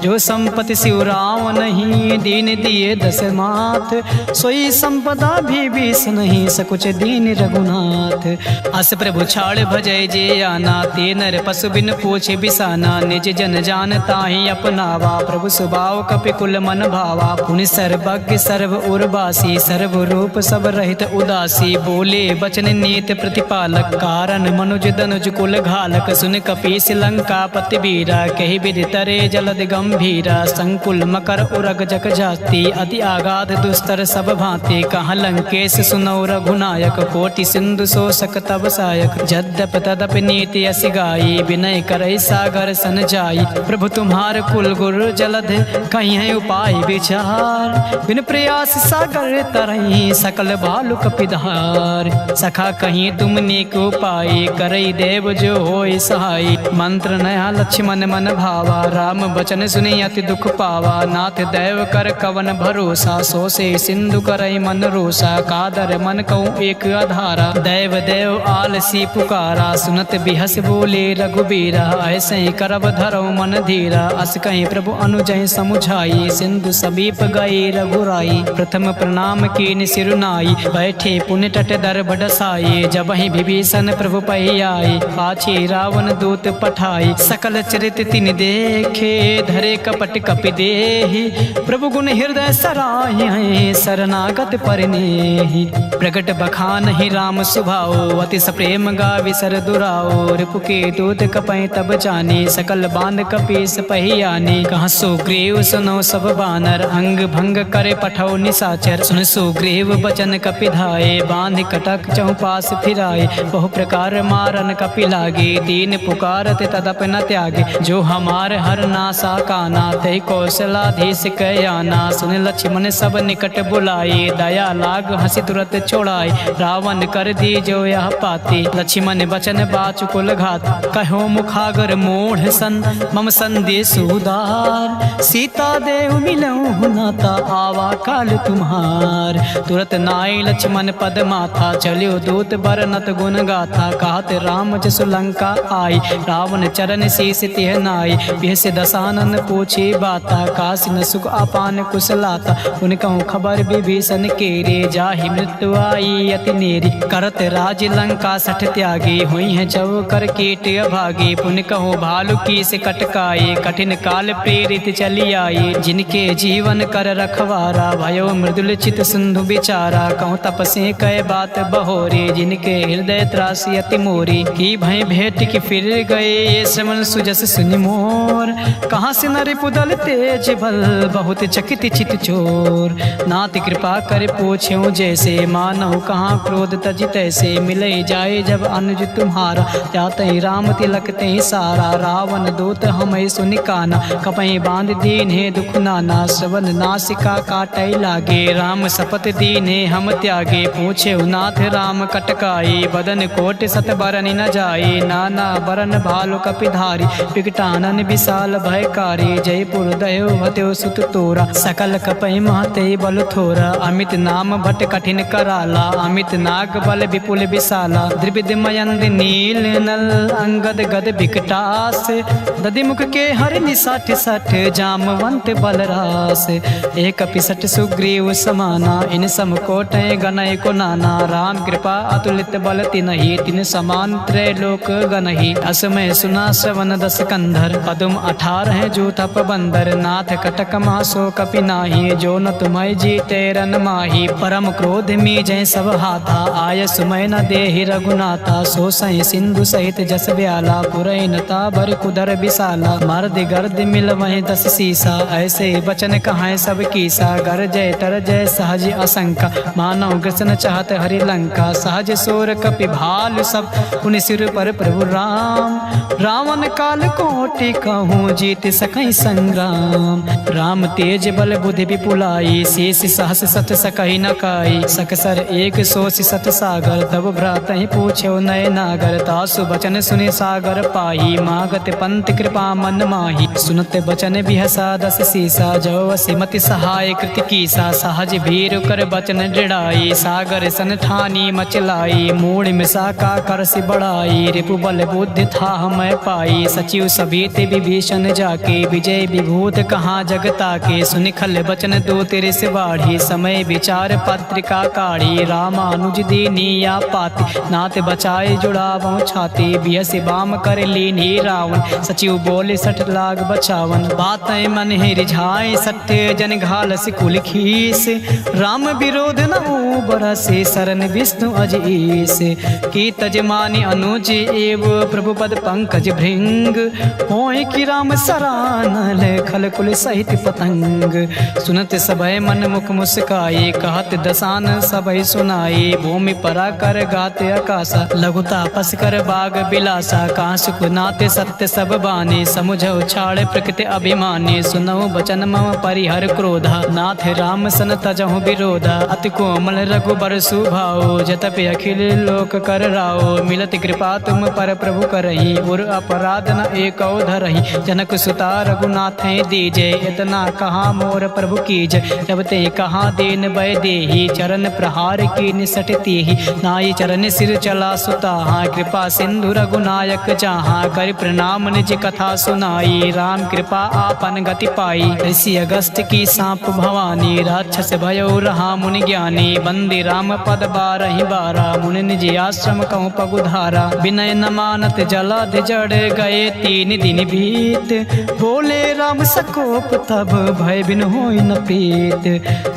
जो संपत्ति शिव राम नहीं, दीन दिए दस माथ। सोई संपदा विभीषण नहीं, सकुच दीन रघुनाथ। अस प्रभु छाड़ भजय जे आना, ते नर पशु बिन पूछे बिसाना। निज जन जान ताहि अपनावा, प्रभु स्वभाव कपिकुल मन भावा। पुनि सर्वज्ञ सर्व उर्वासी, सर्व रूप सब रहित उदासी। बोले बचन नीत प्रतिपालक, कारण मनुज दनुज कुल घालक। सुन कपीस लंका पति बीरा, कही विधि तरे जलद गंभीरा। संकुल मकर उरग जग जाति, अति आगाध दुस्तर सब भांति। कहाँ लंकेश सुनौ रघुनायक, कोटि सिंधु शोषक तब सायक। जद्यप तदप नीति अस गाई, विनय करई सागर सन जाई। प्रभु तुम्हार कुल गुरु जलध, कहीं है उपाय विचार। बिन प्रयास सागर तरई, सकल भालु कपिधार। सखा कहीं तुम नीक उपाय, करई देव जो होय सहाय। मंत्र नया लक्ष्मण मन भावा, राम बचन सुनि अति दुख पावा। नाथ दैव कर कवन भरोसा, सो से सिंधु करई मन रोसा। कादर मन कहूँ एक आधारा, दैव देव आलसी पुकारा। सुनत बिहस बोले रघुबीरा, ऐसे ही करब धरो मन धीरा। अस कहीं प्रभु अनुजय समुझाई, सिंधु समीप गए रघुराई। प्रथम प्रणाम कीन सिरुनाई, बैठे पुण्य तट दर बडसाई। जब ही विभीषण प्रभु पहि आए, पाछे रावण दूत पठाई। सकल चरित तिन देखे, धरे कपट कपि देहि। प्रभु गुण हृदय सराहि, शरणागत परिनेहि। प्रगट बखान ही राम सुभाओ, अति सप्रेम गावि सर दुराओ। रिपु के दूत कपै तब जाने, सकल बांध कपीस पहि आने। कहाँ सुग्रीव सुनो सब बानर, अंग भंग करे पठौ निशाचर। सुन सुग्रीव बचन कपि धाये, बांध कटक चौपास फिराए। बहु प्रकार मारन कपि लागे, दीन पुकारत तदप न त्यागे। जो हमार हर नासा काना, तै कौशलाधीश कयाना। सुन लक्ष्मण सब निकट बुलाए, दया लाग हंसी तुरंत छोड़ाए। रावण कर दी जो यह पाते, लक्ष्मण बचन बाचु कुल घात। कहो मुखागर मोढ़ सन, मम संदेश उदार। सीता देव मिलऊँ नाता, आवा काल तुम्हार। तुरत नाई लक्ष्मण पद माथा, चलियो दूत बरनत गुण गाथा। कहत राम जसु लंका आई, रावण चरण शीस तिह नाई। बिहस दसानन पूछे बाता, काशी न सुख अपान कुशलाता। उन कहूँ खबर विभीषण केरे, जाहि मृत्यु आई अति नेरी। करत राज लंका सठ त्यागे, हुई है जव कर कीट अभागे। पुन कहूँ भालु की से कटकाए, कठिन काल प्रेरित चली आए। जिनके जीवन कर रखवारा, भयो मृदुल चित सिंधु बिचारा। कहूँ तपसे कह बात बहोरी, जिनके हृदय त्रासी अति मोरी। की भय भेंट की फिर गए, ये श्रवण सुजस सुनि मोर। कहाँ से नर पुदल तेज बल, बहुत चकित चित चोर। नाथ कृपा कर पूछ्यो जैसे, मानव कहाँ क्रोध तज तैसे। मिले जाए जब अनुज तुम्हारा, जाते राम तिलक ते सारा। रावण दूत हमें सुनि काना, कपहि बांध दीन है दुख नाना। श्रवण नासिका काटै लागे, राम शपथ दीने हम त्यागे। पूछे नाथ राम कटकाई, बदन कोट सत बरन न जाए। नाना बरन भालु कपिधारी, विकटानन विशाल भयकारी। जयपुर दयो हत्यो सुत तोरा, सकल कपहि महते बल थोरा। अमित नाम भट कठिन कराला, अमित नाग बल विपुल विशाला। द्रिविद मयंद नील नल, अंगद गद विकटास। दधिमुख के हर निसठ सठ, जामवंत बलरास। एक पिसठ सुग्रीव समाना, इन सम कोटय गनय को नाना। राम कृपा अतुलित बल तिनहि, तिन समान त्रैलोक गनहि। असमय सुना श्रवण दस कंधर, पदुम 18 जो तप बंदर। नाथ कटक मासो कपि नाही, जो न तुम्हें जीते रन माही। परम क्रोध में जय सब हाथा, आय सुमय न देहि रघुनाथा। सो सहि सिंधु सहित जस ब्याला, पुरैनता बर कुदर विशाला। मर्द गर्द मिल वहीं 10 सीसा, ऐसे बचन कहाँ सब कीसा। गर जय तर जय सहज असंका, मानव कृष्ण चाहत हरि लंका। सहज सोर कपि भालु सब, पुनि सिर पर प्रभु राम। रावण काल कोटि कहूँ, जीत सकहि संग्राम। राम तेज बल बुद्धि विपुलाई, शेष सहस सत सकहि न काई। सकसर एक सोच सत सागर, तब भ्रातहि पूछ्यो नय नागर। तासु बचन सुनि सागर पाही, मागत पंत कृपा मन माही। सुनत बचन बिहसा 10 सीसा, जो सिमति सहाय कृति कीसा। सहज भीर कर बचन दृढ़ाई, सागर सन ठानी मचलाई। मूढ़ मिसा का करसि बढ़ाई, रिपु बल बुद्धि था मैं पाई। सचिव सभीत विभीषण जाके, विजय विभूत कहाँ जगता के। सुनिखल बचन दो तेरे से बाढ़ी, समय विचार पत्रिका काढ़ी। रामानुज दीनी या पाती, नाथ बचाए जुड़ावो छाती। बियस बाम कर लीनी रावण, सचिव बोले 60 लाख बचावन। बातें मन है रिझाए सत्य, जन घाल कुल खीस। राम विरोध न बरसे, शरण विष्णु अजीस। की तजमानी अनुज एव, प्रभु पद पंकज भृंग। होय कि राम सरानल, खल कुल सहित पतंग। सुनत सभय मन मुख मुस्काए, कहत दसान सभय सुनाए। भूमि परा कर गाते आकाशा, लघुता पस कर बाग बिलासा। कांस कुनाते सत्य सब बाने, समुझ उछाड़ प्रकृति अभिमानी। सुनहु बचन मम परिहर क्रोधा, नाथ राम सन तजहु विरोधा। अति कोमल रघुबर सुभाओ, जतपि अखिल लोक कर राओ। मिलत कृपा तुम पर प्रभु करही, उर अपराध न एको धरही। जनक सुता रघुनाथ दीजे, इतना कहा मोर प्रभु कीज। जब ते कहा देन भय देही, चरण प्रहार की निसट तेहि। नाई चरण सिर चला सुता, कृपा सिंधु रघुनायक जहाँ। कर प्रणाम निज कथा सुनाई, राम कृपा आपन गति पाई। ऋषि अगस्त की सांप भवानी, राक्षस भयो रहा मुनि ज्ञानी। बंदी राम पद बारहि बारा, मुनि निज आश्रम कहूँ पगुधारा। विनय न मानत जलध जड़ गए, 3 दिन बीत। बोले राम सकोप तब, भय बिन होई न प्रीत।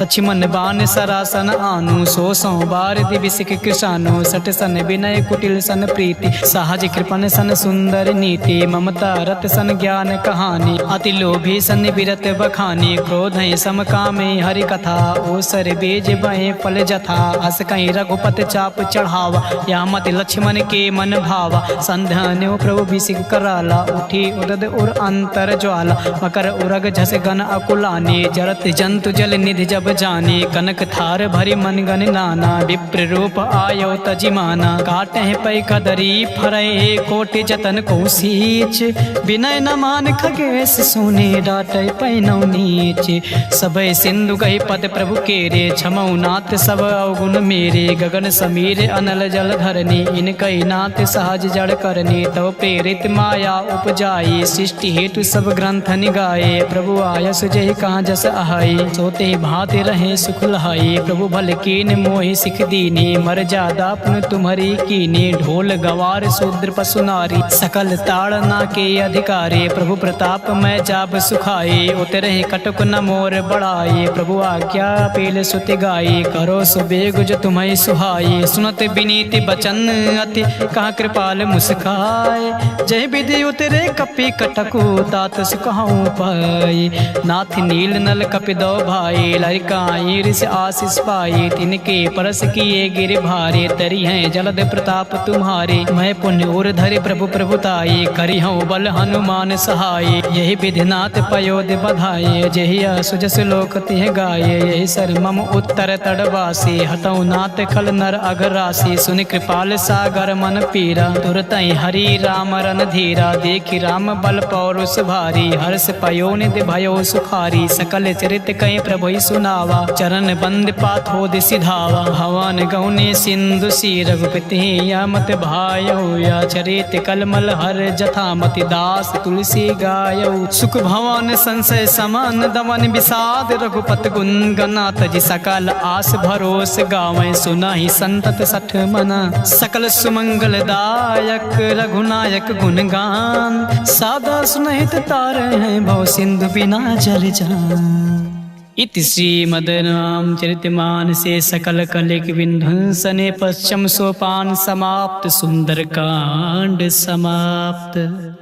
लक्ष्मण बाण सरासन आनु, 100 बार दिव्य सिख कृषानु। 60 सन विनय कुटिल सन प्रीति, सहज कृपन सन सुंदर नीति। ममता रत सन ज्ञान कहानी, अति लोभी सन विरत बखानी। क्रोध सम कामे हरि कथा, ओसर बेज बहे फल जथा। अस कहीं रघुपत चाप चढ़ावा, या मत लक्ष्मण के मन भावा। संध्यान्यो प्रभु बिसिक कराला, उठी उदद उर अंतर ज्वाला। मकर उरग झस गन अकुलाने, जरत जंतु जल निधि जब जाने। कनक थार भरी मन गन नाना, विप्र रूप आयो तजिमाना। काटे पै कदरी फरय, कोटि जतन को सींच। विनय न मान खगेश सोने, डाटे पैनौ नीच। सबय सिंधु कहि पद प्रभु केरे, क्षमौ नाथ सब अवगुण मेरे। गगन समीर अनल जल धरनी, इनकहि नाथ सहज जड़ करनी। तव प्रेरित माया उपजाई, सृष्टि हेतु सब ग्रंथ निगाए। प्रभु आयस जहि कहाँ जस आहाई, सोते भांति रहे सुख लहाई। प्रभु भल कीन मोहि सिख दीनी, मर्यादा पुन तुम्हारी कीनी। ढोल गवार शूद्र पशु नारी, सकल ताड़ना के अधिकारी। प्रभु प्रताप मैं जाब सुखाई, उतरे कटुक न मोर बढ़ाई। प्रभु आज्ञा पील सुति गाई, करो सुबेग गुज तुम्हें सुहाई। सुनत विनीत बचन अति कहा कृपाल मुस्काए। जय विधि उतरे कपि कटकु तात सुकहूँ पाई। नाथ नील नल कपि दो भाई लरिकाई ऋषि आशीष पाई। तिनके परस किए गिर भारे तरी हैं जलद प्रताप तुम्हारे। मैं पुण्य उर धरे प्रभु प्रभुताई करी हूँ बल हनुमान सहाय। यही विधिनाथ पयोध बधाये जही सुजस लोक तिह गाये। यही सर मम उत्तर तड़वासी हतऊ नाथ खल नर अघरासी। सुनि कृपाल सागर मन पीरा तुरतई हरि राम रन धीरा। देखि राम बल पौरुष भारी हर्ष पयो निधि भयो सुखारी। सकल चरित कई प्रभु सुनावा चरण बंद पाथोद सिधावा। हवन गौने सिंधु सी रघुपति मत भायो। या चरित कलमल हर जथा मति दास तुलसी गायो। सुख भवन संशय समान दमन विषाद रघुपत गुण गनाथ जी। सकल आस भरोस गावें सुनाहि संतत सठ मना। सकल सुमंगल दायक रघुनायक गुणगान। सादा सुनहित तारे हैं भव सिंधु बिना जल जान। इति श्रीमद्रामचरितमानसे सकल कलिक विध्वंसने पश्चिम सोपान समाप्त। सुंदर कांड समाप्त।